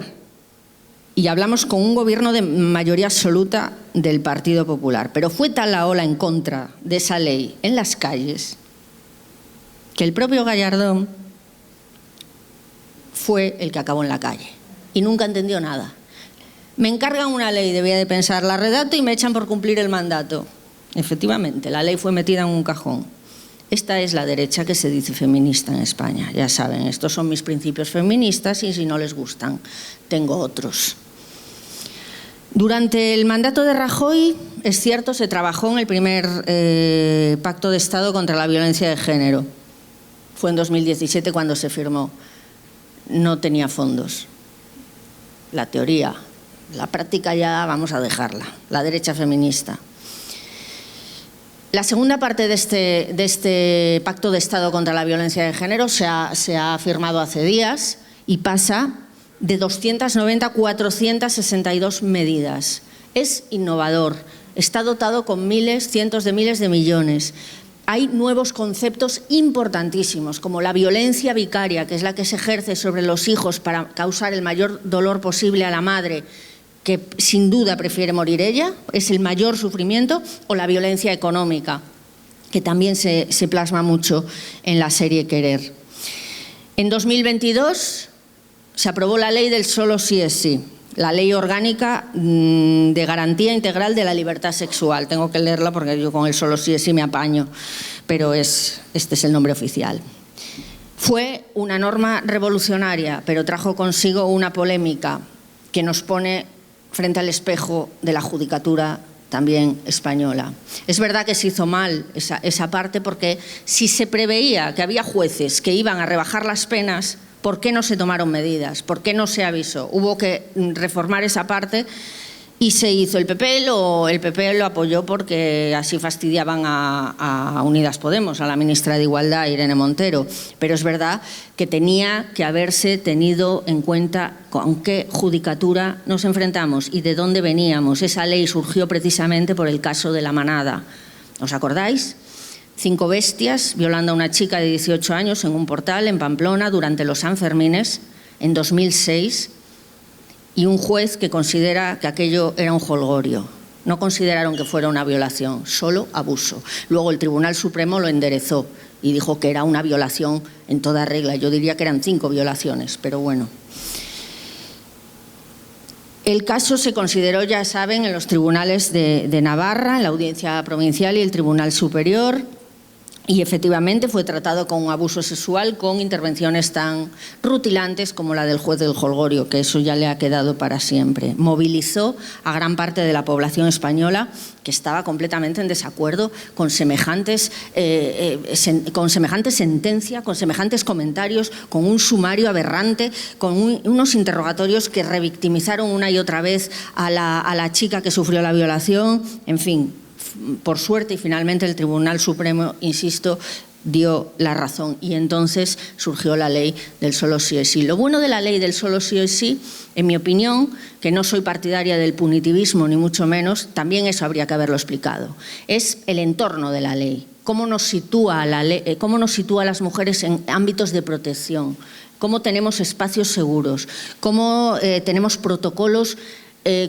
S2: y hablamos con un gobierno de mayoría absoluta del Partido Popular, pero fue tal la ola en contra de esa ley en las calles, que el propio Gallardón fue el que acabó en la calle y nunca entendió nada. Me encargan una ley, debía de pensar, la redacto y me echan por cumplir el mandato. Efectivamente, la ley fue metida en un cajón. Esta es la derecha que se dice feminista en España, ya saben, estos son mis principios feministas y si no les gustan, tengo otros. Durante el mandato de Rajoy, es cierto, se trabajó en el primer Pacto de Estado contra la violencia de género. Fue en 2017 cuando se firmó. No tenía fondos. La teoría, la práctica ya vamos a dejarla, la derecha feminista. La segunda parte de este Pacto de Estado contra la violencia de género se ha firmado hace días y pasa de 290 a 462 medidas. Es innovador, está dotado con miles, cientos de miles de millones. Hay nuevos conceptos importantísimos, como la violencia vicaria, que es la que se ejerce sobre los hijos para causar el mayor dolor posible a la madre, que sin duda prefiere morir ella, es el mayor sufrimiento, o la violencia económica, que también se plasma mucho en la serie Querer. En 2022 se aprobó la ley del solo sí es sí, la ley orgánica de garantía integral de la libertad sexual. Tengo que leerla porque yo con el solo sí es sí me apaño, pero este es el nombre oficial. Fue una norma revolucionaria, pero trajo consigo una polémica que nos pone frente al espejo de la judicatura también española. Es verdad que se hizo mal esa parte, porque si se preveía que había jueces que iban a rebajar las penas, ¿por qué no se tomaron medidas? ¿Por qué no se avisó? Hubo que reformar esa parte y se hizo. El PP lo apoyó porque así fastidiaban a Unidas Podemos, a la ministra de Igualdad, Irene Montero. Pero es verdad que tenía que haberse tenido en cuenta con qué judicatura nos enfrentamos y de dónde veníamos. Esa ley surgió precisamente por el caso de La Manada, ¿Os acordáis? 5 bestias violando a una chica de 18 años en un portal en Pamplona durante los Sanfermines en 2006 y un juez que considera que aquello era un jolgorio. No consideraron que fuera una violación, solo abuso. Luego el Tribunal Supremo lo enderezó y dijo que era una violación en toda regla. Yo diría que eran 5 violaciones, pero bueno. El caso se consideró, ya saben, en los tribunales de Navarra, en la Audiencia Provincial y el Tribunal Superior, y efectivamente fue tratado con un abuso sexual con intervenciones tan rutilantes como la del juez del jolgorio, que eso ya le ha quedado para siempre. Movilizó a gran parte de la población española que estaba completamente en desacuerdo con semejante sentencia, con semejantes comentarios, con un sumario aberrante, con unos interrogatorios que revictimizaron una y otra vez a la chica que sufrió la violación, en fin. Por suerte, y finalmente el Tribunal Supremo, insisto, dio la razón y entonces surgió la ley del solo sí es sí. Lo bueno de la ley del solo sí es sí, en mi opinión, que no soy partidaria del punitivismo ni mucho menos, también eso habría que haberlo explicado, es el entorno de la ley. ¿Cómo nos sitúa la ley, cómo nos sitúa a las mujeres en ámbitos de protección? ¿Cómo tenemos espacios seguros? ¿Cómo tenemos protocolos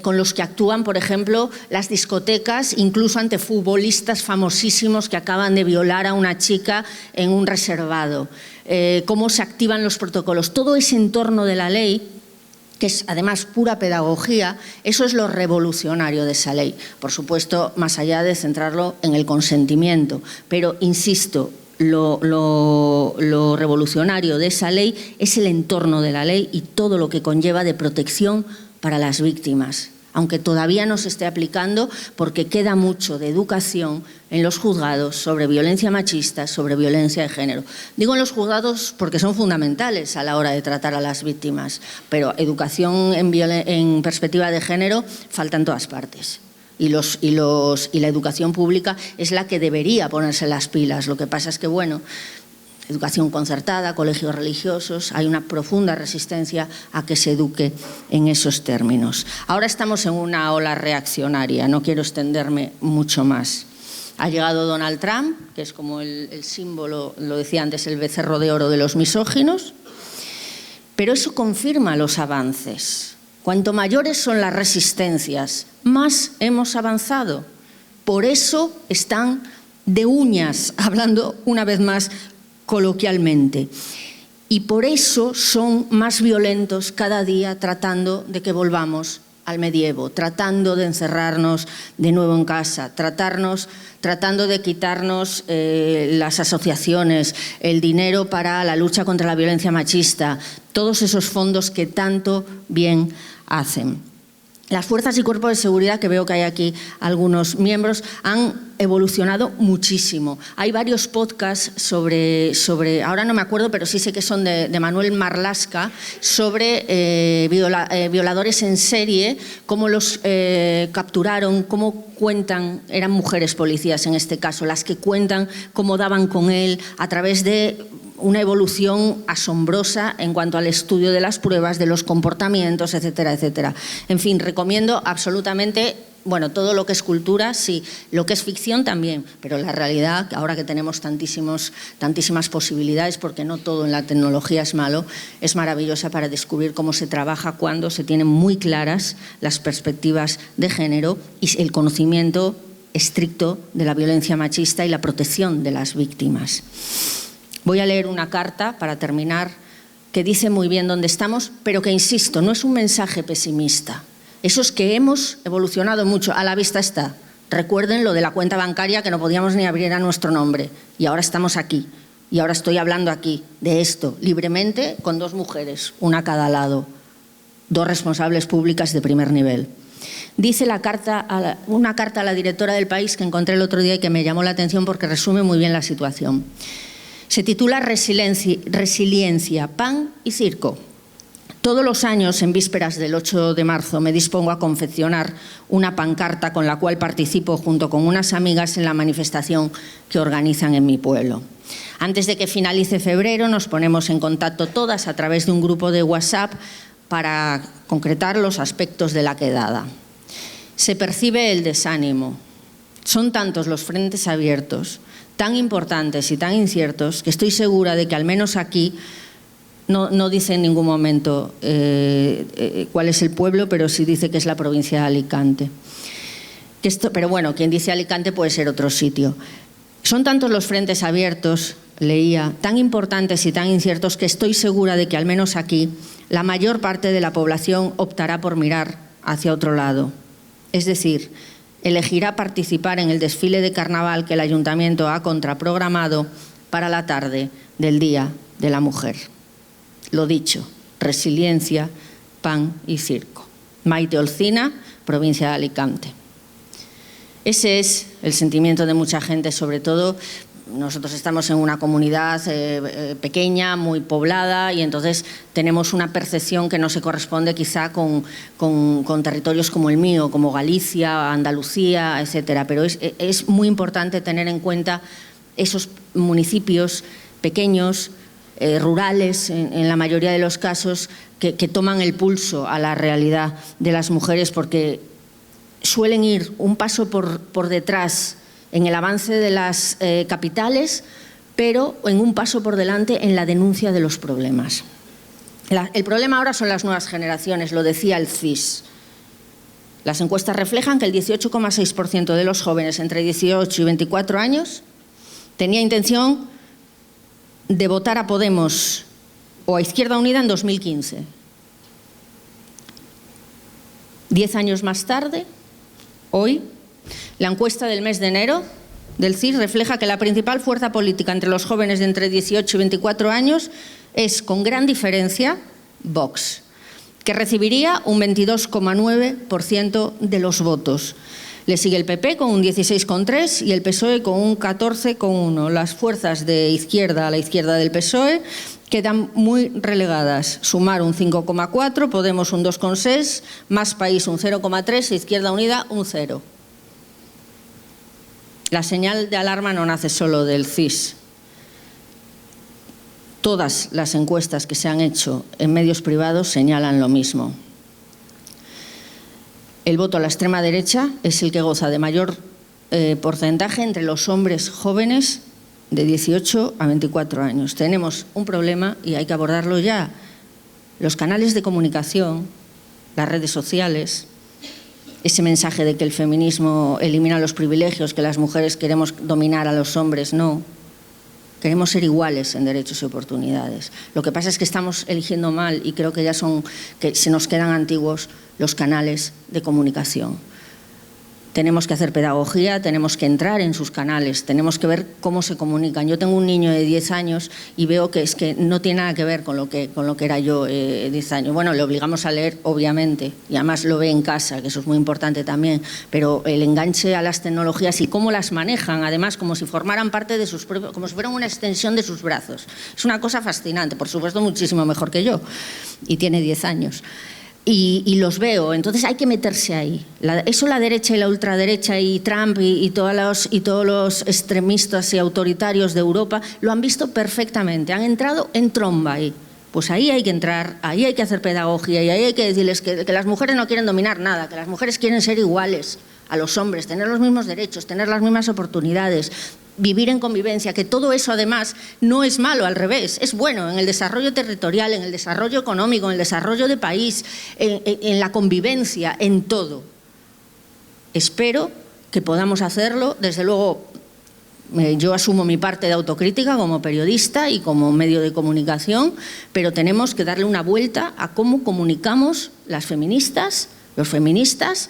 S2: con los que actúan, por ejemplo, las discotecas, incluso ante futbolistas famosísimos que acaban de violar a una chica en un reservado? ¿Cómo se activan los protocolos? Todo ese entorno de la ley, que es además pura pedagogía, eso es lo revolucionario de esa ley. Por supuesto, más allá de centrarlo en el consentimiento. Pero, insisto, lo revolucionario de esa ley es el entorno de la ley y todo lo que conlleva de protección para las víctimas, aunque todavía no se esté aplicando porque queda mucho de educación en los juzgados sobre violencia machista, sobre violencia de género. Digo en los juzgados porque son fundamentales a la hora de tratar a las víctimas, pero educación en perspectiva de género falta en todas partes. Y la educación pública es la que debería ponerse las pilas. Lo que pasa es que, bueno, educación concertada, colegios religiosos, hay una profunda resistencia a que se eduque en esos términos. Ahora estamos en una ola reaccionaria, no quiero extenderme mucho más. Ha llegado Donald Trump, que es como el símbolo, lo decía antes, el becerro de oro de los misóginos, pero eso confirma los avances. Cuanto mayores son las resistencias, más hemos avanzado. Por eso están de uñas, hablando una vez más coloquialmente. Y por eso son más violentos cada día tratando de que volvamos al medievo, tratando de encerrarnos de nuevo en casa, tratando de quitarnos las asociaciones, el dinero para la lucha contra la violencia machista, todos esos fondos que tanto bien hacen. Las fuerzas y cuerpos de seguridad, que veo que hay aquí algunos miembros, han evolucionado muchísimo. Hay varios podcasts sobre ahora no me acuerdo, pero sí sé que son de Manuel Marlasca, sobre violadores en serie, cómo los capturaron, cómo cuentan, eran mujeres policías en este caso, las que cuentan cómo daban con él a través de una evolución asombrosa en cuanto al estudio de las pruebas, de los comportamientos, etcétera, etcétera. En fin, recomiendo absolutamente, bueno, todo lo que es cultura, sí, lo que es ficción también, pero la realidad, ahora que tenemos tantísimas posibilidades, porque no todo en la tecnología es malo, es maravillosa para descubrir cómo se trabaja cuando se tienen muy claras las perspectivas de género y el conocimiento estricto de la violencia machista y la protección de las víctimas. Voy a leer una carta, para terminar, que dice muy bien dónde estamos, pero que, insisto, no es un mensaje pesimista. Eso es que hemos evolucionado mucho, a la vista está. Recuerden lo de la cuenta bancaria, que no podíamos ni abrir a nuestro nombre, y ahora estamos aquí, y ahora estoy hablando aquí de esto, libremente, con 2 mujeres, una a cada lado, 2 responsables públicas de primer nivel. Dice una carta a la directora del País que encontré el otro día y que me llamó la atención porque resume muy bien la situación. Se titula Resiliencia, pan y circo. Todos los años, en vísperas del 8 de marzo, me dispongo a confeccionar una pancarta con la cual participo junto con unas amigas en la manifestación que organizan en mi pueblo. Antes de que finalice febrero, nos ponemos en contacto todas a través de un grupo de WhatsApp para concretar los aspectos de la quedada. Se percibe el desánimo, Son tantos los frentes abiertos, tan importantes y tan inciertos, que estoy segura de que al menos aquí no dice en ningún momento cuál es el pueblo, pero sí dice que es la provincia de Alicante. Pero bueno, quien dice Alicante puede ser otro sitio. Son tantos los frentes abiertos, leía, tan importantes y tan inciertos, que estoy segura de que al menos aquí la mayor parte de la población optará por mirar hacia otro lado. Es decir, elegirá participar en el desfile de carnaval que el Ayuntamiento ha contraprogramado para la tarde del Día de la Mujer. Lo dicho, resiliencia, pan y circo. Maite Olcina, provincia de Alicante. Ese es el sentimiento de mucha gente, sobre todo. Nosotros estamos en una comunidad pequeña, muy poblada, y entonces tenemos una percepción que no se corresponde quizá con territorios como el mío, como Galicia, Andalucía, etcétera. Pero es muy importante tener en cuenta esos municipios pequeños, rurales, en la mayoría de los casos, que toman el pulso a la realidad de las mujeres, porque suelen ir un paso por detrás en el avance de las capitales, pero en un paso por delante en la denuncia de los problemas. El problema ahora son las nuevas generaciones, lo decía el CIS. Las encuestas reflejan que el 18,6% de los jóvenes entre 18 y 24 años tenía intención de votar a Podemos o a Izquierda Unida en 2015. 10 años más tarde, hoy, la encuesta del mes de enero del CIS refleja que la principal fuerza política entre los jóvenes de entre 18 y 24 años es, con gran diferencia, Vox, que recibiría un 22,9% de los votos. Le sigue el PP con un 16,3% y el PSOE con un 14,1%. Las fuerzas de izquierda a la izquierda del PSOE quedan muy relegadas. Sumar un 5,4%, Podemos un 2,6%, Más País un 0,3% e Izquierda Unida un 0%. La señal de alarma no nace solo del CIS. Todas las encuestas que se han hecho en medios privados señalan lo mismo. El voto a la extrema derecha es el que goza de mayor porcentaje entre los hombres jóvenes de 18 a 24 años. Tenemos un problema y hay que abordarlo ya. Los canales de comunicación, las redes sociales, ese mensaje de que el feminismo elimina los privilegios, que las mujeres queremos dominar a los hombres, no. Queremos ser iguales en derechos y oportunidades. Lo que pasa es que estamos eligiendo mal y creo que que se nos quedan antiguos los canales de comunicación. Tenemos que hacer pedagogía, tenemos que entrar en sus canales, tenemos que ver cómo se comunican. Yo tengo un niño de 10 años y veo que es que no tiene nada que ver con lo que era yo 10 años. Bueno, le obligamos a leer, obviamente, y además lo ve en casa, que eso es muy importante también, pero el enganche a las tecnologías y cómo las manejan, además, como si formaran parte de sus propios, como si fueran una extensión de sus brazos. Es una cosa fascinante, por supuesto muchísimo mejor que yo, y tiene 10 años. Y los veo, entonces hay que meterse ahí. Eso la derecha y la ultraderecha y Trump y todos los extremistas y autoritarios de Europa lo han visto perfectamente, han entrado en tromba ahí. Pues ahí hay que entrar, ahí hay que hacer pedagogía y ahí hay que decirles que las mujeres no quieren dominar nada, que las mujeres quieren ser iguales a los hombres, tener los mismos derechos, tener las mismas oportunidades, vivir en convivencia, que todo eso además no es malo, al revés, es bueno en el desarrollo territorial, en el desarrollo económico, en el desarrollo de país, en la convivencia, en todo. Espero que podamos hacerlo, desde luego yo asumo mi parte de autocrítica como periodista y como medio de comunicación, pero tenemos que darle una vuelta a cómo comunicamos las feministas, los feministas,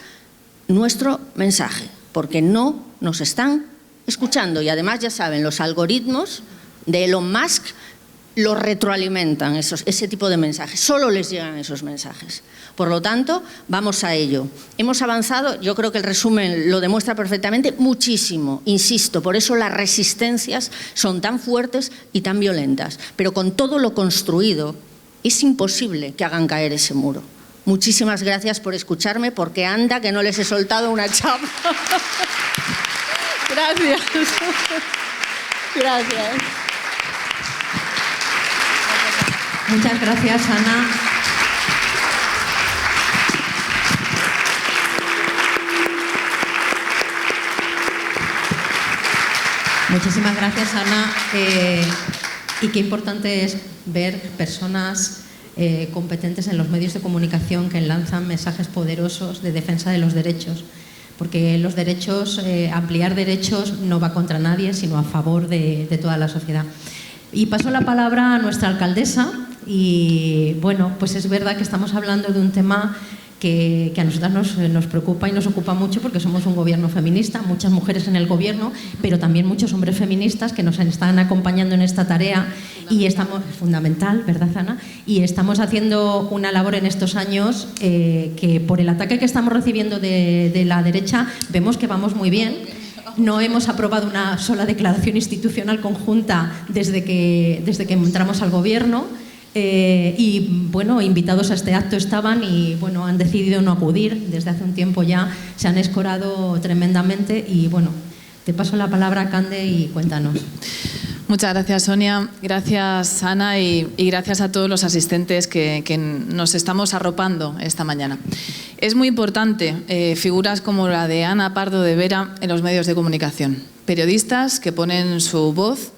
S2: nuestro mensaje, porque no nos están escuchando y además ya saben, los algoritmos de Elon Musk los retroalimentan, ese tipo de mensajes, solo les llegan esos mensajes. Por lo tanto, vamos a ello. Hemos avanzado, yo creo que el resumen lo demuestra perfectamente, muchísimo, insisto, por eso las resistencias son tan fuertes y tan violentas, pero con todo lo construido es imposible que hagan caer ese muro. Muchísimas gracias por escucharme, porque anda que no les he soltado una chapa. Gracias. Gracias.
S1: Muchas gracias, Ana. Muchísimas gracias, Ana. Y qué importante es ver personas competentes en los medios de comunicación que lanzan mensajes poderosos de defensa de los derechos, porque los derechos, ampliar derechos no va contra nadie, sino a favor de toda la sociedad. Y paso la palabra a nuestra alcaldesa y, bueno, pues es verdad que estamos hablando de un tema que a nosotras nos preocupa y nos ocupa mucho porque somos un gobierno feminista, muchas mujeres en el gobierno, pero también muchos hombres feministas que nos están acompañando en esta tarea y estamos, fundamental, ¿verdad, Ana? Y estamos haciendo una labor en estos años que por el ataque que estamos recibiendo de la derecha vemos que vamos muy bien. No hemos aprobado una sola declaración institucional conjunta desde que entramos al gobierno. Y bueno, invitados a este acto estaban y bueno, han decidido no acudir. Desde hace un tiempo ya se han escorado tremendamente y bueno, te paso la palabra, Cande, y cuéntanos.
S3: Muchas gracias, Sonia. Gracias, Ana, y gracias a todos los asistentes que nos estamos arropando esta mañana. Es muy importante figuras como la de Ana Pardo de Vera en los medios de comunicación. Periodistas que ponen su voz,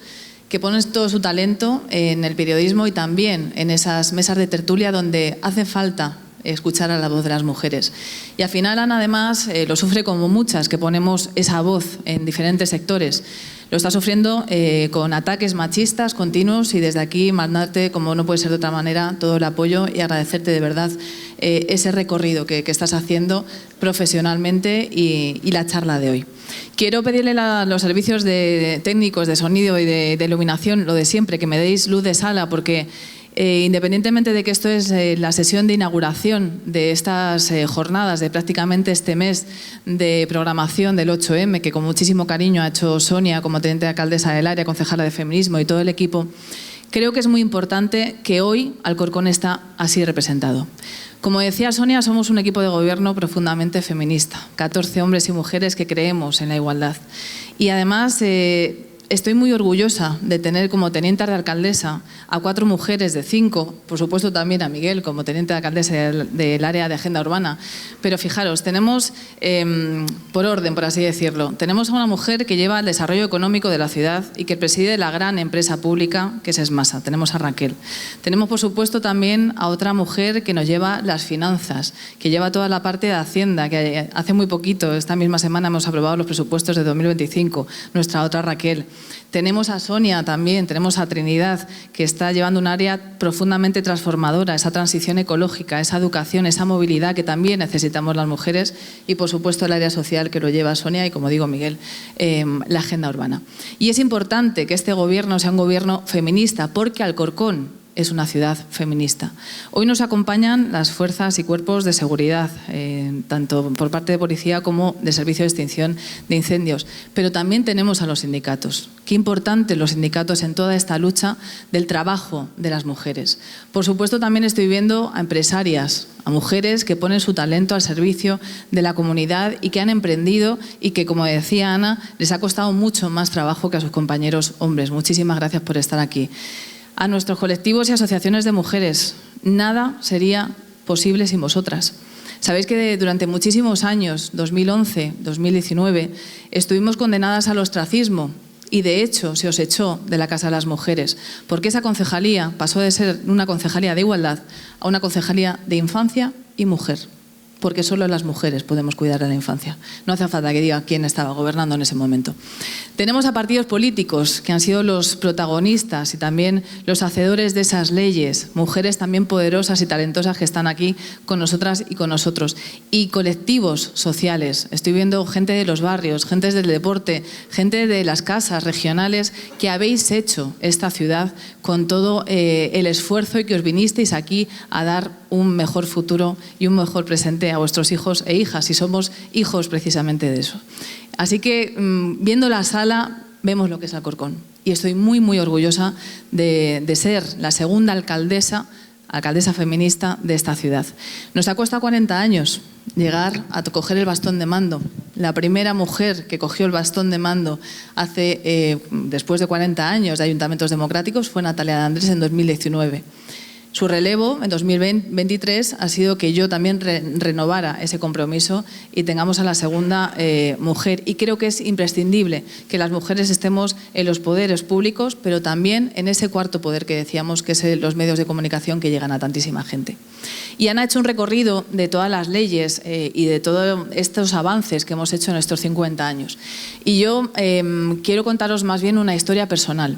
S3: que ponen todo su talento en el periodismo y también en esas mesas de tertulia donde hace falta escuchar a la voz de las mujeres. Y al final, Ana, además, lo sufre como muchas, que ponemos esa voz en diferentes sectores. Lo está sufriendo con ataques machistas continuos y desde aquí mandarte, como no puede ser de otra manera, todo el apoyo y agradecerte de verdad ese recorrido que estás haciendo profesionalmente y la charla de hoy. Quiero pedirle a los servicios técnicos de sonido y de iluminación, lo de siempre, que me deis luz de sala, porque independientemente de que esto es la sesión de inauguración de estas jornadas, de prácticamente este mes de programación del 8M, que con muchísimo cariño ha hecho Sonia como teniente alcaldesa del área, concejala de feminismo y todo el equipo, creo que es muy importante que hoy Alcorcón está así representado. Como decía Sonia, somos un equipo de gobierno profundamente feminista, 14 hombres y mujeres que creemos en la igualdad. Y además estoy muy orgullosa de tener como teniente de alcaldesa a 4 mujeres de 5, por supuesto también a Miguel como teniente de alcaldesa del área de agenda urbana. Pero fijaros, tenemos, por orden, por así decirlo, tenemos a una mujer que lleva el desarrollo económico de la ciudad y que preside la gran empresa pública que es Esmasa. Tenemos a Raquel. Tenemos, por supuesto, también a otra mujer que nos lleva las finanzas, que lleva toda la parte de Hacienda, que hace muy poquito, esta misma semana, hemos aprobado los presupuestos de 2025, nuestra otra Raquel. Tenemos a Sonia también, tenemos a Trinidad, que está llevando un área profundamente transformadora, esa transición ecológica, esa educación, esa movilidad que también necesitamos las mujeres y, por supuesto, el área social que lo lleva Sonia y, como digo, Miguel, la agenda urbana. Y es importante que este gobierno sea un gobierno feminista porque Alcorcón es una ciudad feminista. Hoy nos acompañan las fuerzas y cuerpos de seguridad, tanto por parte de policía como de servicio de extinción de incendios, pero también tenemos a los sindicatos. Qué importante los sindicatos en toda esta lucha del trabajo de las mujeres. Por supuesto, también estoy viendo a empresarias, a mujeres que ponen su talento al servicio de la comunidad y que han emprendido y que, como decía Ana, les ha costado mucho más trabajo que a sus compañeros hombres. Muchísimas gracias por estar aquí. A nuestros colectivos y asociaciones de mujeres, nada sería posible sin vosotras. Sabéis que durante muchísimos años, 2011, 2019, estuvimos condenadas al ostracismo y de hecho se os echó de la Casa de las Mujeres, porque esa concejalía pasó de ser una concejalía de igualdad a una concejalía de infancia y mujer, porque solo las mujeres podemos cuidar de la infancia. No hace falta que diga quién estaba gobernando en ese momento. Tenemos a partidos políticos que han sido los protagonistas y también los hacedores de esas leyes, mujeres también poderosas y talentosas que están aquí con nosotras y con nosotros. Y colectivos sociales. Estoy viendo gente de los barrios, gente del deporte, gente de las casas regionales que habéis hecho esta ciudad con todo el esfuerzo y que os vinisteis aquí a dar un mejor futuro y un mejor presente a vuestros hijos e hijas, y somos hijos precisamente de eso. Así que, viendo la sala, vemos lo que es Alcorcón. Y estoy muy, muy orgullosa de ser la segunda alcaldesa feminista de esta ciudad. Nos ha costado 40 años llegar a coger el bastón de mando. La primera mujer que cogió el bastón de mando después de 40 años de ayuntamientos democráticos fue Natalia de Andrés en 2019. Su relevo en 2023 ha sido que yo también renovara ese compromiso y tengamos a la segunda mujer. Y creo que es imprescindible que las mujeres estemos en los poderes públicos, pero también en ese cuarto poder que decíamos, que es los medios de comunicación que llegan a tantísima gente. Y Ana ha hecho un recorrido de todas las leyes y de todos estos avances que hemos hecho en estos 50 años. Y yo quiero contaros más bien una historia personal.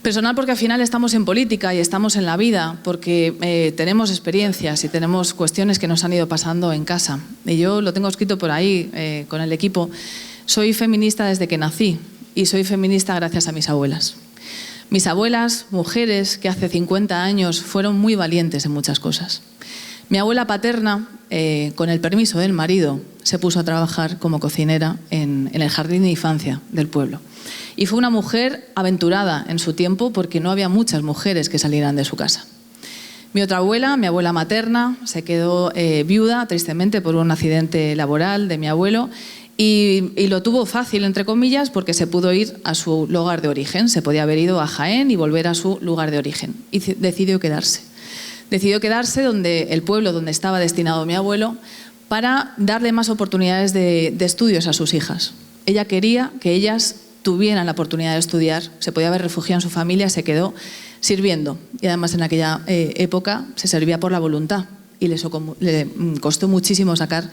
S3: Personal porque al final estamos en política y estamos en la vida, porque tenemos experiencias y tenemos cuestiones que nos han ido pasando en casa. Y yo lo tengo escrito por ahí con el equipo. Soy feminista desde que nací y soy feminista gracias a mis abuelas. Mis abuelas, mujeres que hace 50 años fueron muy valientes en muchas cosas. Mi abuela paterna, con el permiso del marido, se puso a trabajar como cocinera en el jardín de infancia del pueblo. Y fue una mujer aventurada en su tiempo porque no había muchas mujeres que salieran de su casa. Mi otra abuela, mi abuela materna, se quedó viuda, tristemente, por un accidente laboral de mi abuelo y lo tuvo fácil, entre comillas, porque se pudo ir a su lugar de origen. Se podía haber ido a Jaén y volver a su lugar de origen. Y decidió quedarse. Decidió quedarse donde el pueblo donde estaba destinado mi abuelo para darle más oportunidades de estudios a sus hijas. Ella quería que ellas tuvieran la oportunidad de estudiar, se podía haber refugiado en su familia, se quedó sirviendo. Y además en aquella época se servía por la voluntad y le costó muchísimo sacar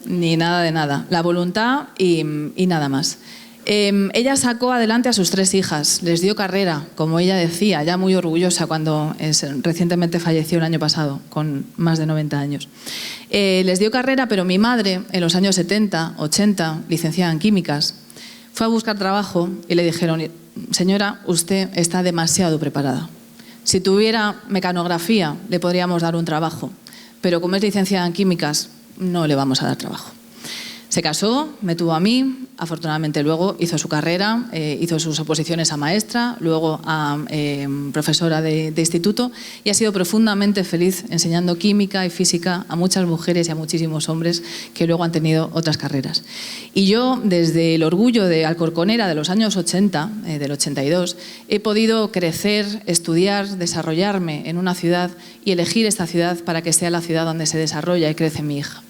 S3: ni nada de nada, la voluntad y nada más. Ella sacó adelante a sus 3 hijas, les dio carrera, como ella decía, ya muy orgullosa cuando recientemente falleció el año pasado, con más de 90 años. Les dio carrera, pero mi madre, en los años 70, 80, licenciada en químicas, fue a buscar trabajo y le dijeron: señora, usted está demasiado preparada. Si tuviera mecanografía, le podríamos dar un trabajo, pero como es licenciada en químicas, no le vamos a dar trabajo. Se casó, me tuvo a mí, afortunadamente luego hizo su carrera, hizo sus oposiciones a maestra, luego a profesora de instituto y ha sido profundamente feliz enseñando química y física a muchas mujeres y a muchísimos hombres que luego han tenido otras carreras. Y yo, desde el orgullo de alcorconera de los años 80, del 82, he podido crecer, estudiar, desarrollarme en una ciudad y elegir esta ciudad para que sea la ciudad donde se desarrolla y crece mi hija.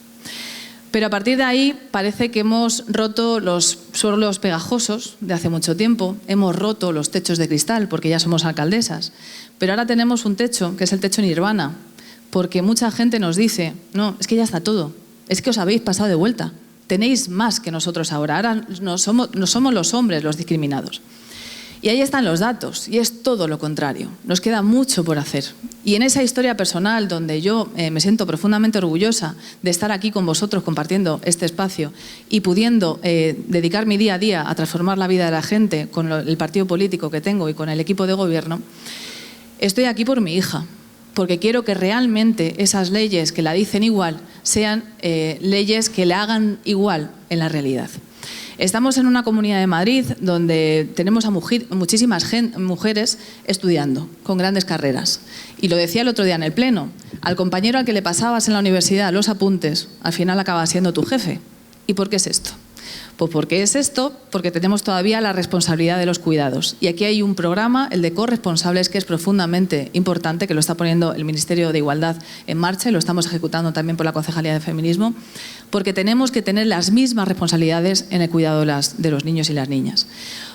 S3: Pero a partir de ahí parece que hemos roto los suelos pegajosos de hace mucho tiempo, hemos roto los techos de cristal porque ya somos alcaldesas, pero ahora tenemos un techo que es el techo nirvana, porque mucha gente nos dice: no, es que ya está todo, es que os habéis pasado de vuelta, tenéis más que nosotros ahora no somos los hombres los discriminados. Y ahí están los datos, y es todo lo contrario. Nos queda mucho por hacer. Y en esa historia personal, donde yo me siento profundamente orgullosa de estar aquí con vosotros compartiendo este espacio y pudiendo dedicar mi día a día a transformar la vida de la gente con el partido político que tengo y con el equipo de gobierno, estoy aquí por mi hija, porque quiero que realmente esas leyes que la dicen igual sean leyes que la hagan igual en la realidad. Estamos en una comunidad de Madrid donde tenemos a muchísimas mujeres estudiando, con grandes carreras. Y lo decía el otro día en el Pleno, al compañero al que le pasabas en la universidad los apuntes, al final acaba siendo tu jefe. ¿Y por qué es esto? Pues porque es esto, porque tenemos todavía la responsabilidad de los cuidados. Y aquí hay un programa, el de corresponsables, que es profundamente importante, que lo está poniendo el Ministerio de Igualdad en marcha y lo estamos ejecutando también por la Concejalía de Feminismo, porque tenemos que tener las mismas responsabilidades en el cuidado de los niños y las niñas.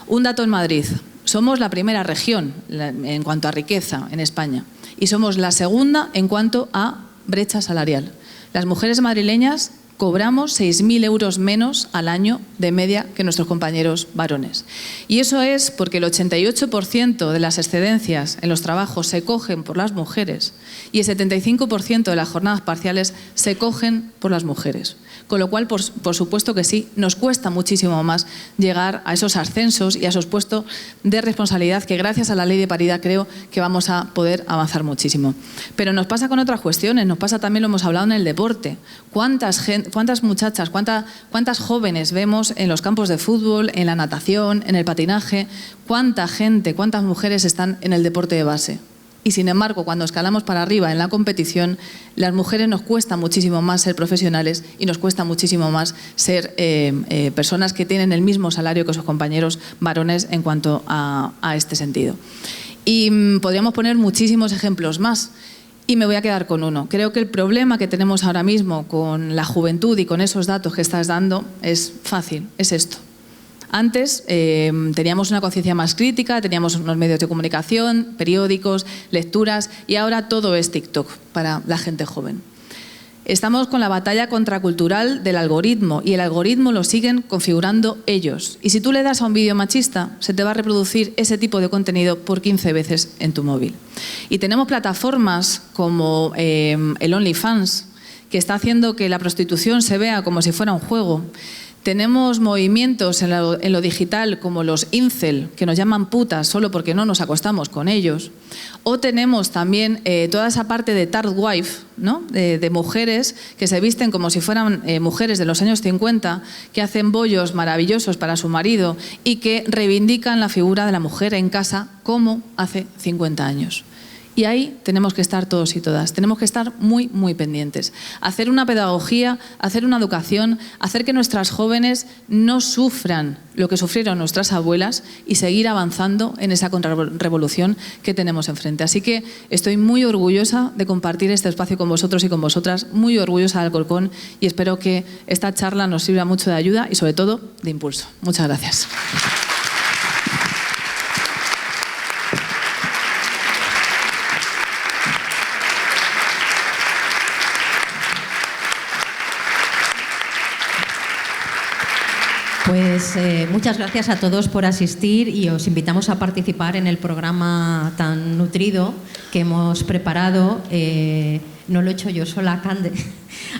S3: Un dato en Madrid: somos la primera región en cuanto a riqueza en España y somos la segunda en cuanto a brecha salarial. Las mujeres madrileñas cobramos 6.000 euros menos al año de media que nuestros compañeros varones. Y eso es porque el 88% de las excedencias en los trabajos se cogen por las mujeres y el 75% de las jornadas parciales se cogen por las mujeres. Con lo cual, por supuesto que sí, nos cuesta muchísimo más llegar a esos ascensos y a esos puestos de responsabilidad que gracias a la ley de paridad creo que vamos a poder avanzar muchísimo. Pero nos pasa con otras cuestiones, nos pasa también, lo hemos hablado, en el deporte. ¿Cuántas muchachas, cuántas jóvenes vemos en los campos de fútbol, en la natación, en el patinaje? ¿Cuánta gente, cuántas mujeres están en el deporte de base? Y sin embargo, cuando escalamos para arriba en la competición, las mujeres nos cuesta muchísimo más ser profesionales y nos cuesta muchísimo más ser personas que tienen el mismo salario que sus compañeros varones en cuanto a este sentido. Y podríamos poner muchísimos ejemplos más. Y me voy a quedar con uno. Creo que el problema que tenemos ahora mismo con la juventud y con esos datos que estás dando es fácil, es esto. Antes teníamos una conciencia más crítica, teníamos unos medios de comunicación, periódicos, lecturas, y ahora todo es TikTok para la gente joven. Estamos con la batalla contracultural del algoritmo, y el algoritmo lo siguen configurando ellos. Y si tú le das a un vídeo machista, se te va a reproducir ese tipo de contenido por 15 veces en tu móvil. Y tenemos plataformas como el OnlyFans, que está haciendo que la prostitución se vea como si fuera un juego. Tenemos movimientos en lo digital como los incel, que nos llaman putas solo porque no nos acostamos con ellos. O tenemos también toda esa parte de third wife, ¿no? de mujeres que se visten como si fueran mujeres de los años 50, que hacen bollos maravillosos para su marido y que reivindican la figura de la mujer en casa como hace 50 años. Y ahí tenemos que estar todos y todas, tenemos que estar muy, muy pendientes. Hacer una pedagogía, hacer una educación, hacer que nuestras jóvenes no sufran lo que sufrieron nuestras abuelas y seguir avanzando en esa contrarrevolución que tenemos enfrente. Así que estoy muy orgullosa de compartir este espacio con vosotros y con vosotras, muy orgullosa de Alcorcón, y espero que esta charla nos sirva mucho de ayuda y sobre todo de impulso. Muchas gracias.
S1: Pues muchas gracias a todos por asistir y os invitamos a participar en el programa tan nutrido que hemos preparado. No lo he hecho yo sola, Cande.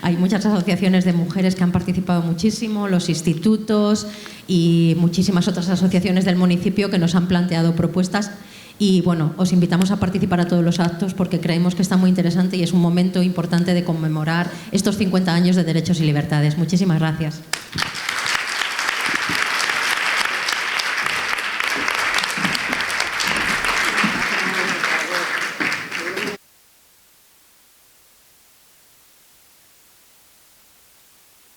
S1: Hay muchas asociaciones de mujeres que han participado muchísimo, los institutos y muchísimas otras asociaciones del municipio que nos han planteado propuestas. Y bueno, os invitamos a participar a todos los actos porque creemos que está muy interesante y es un momento importante de conmemorar estos 50 años de derechos y libertades. Muchísimas gracias.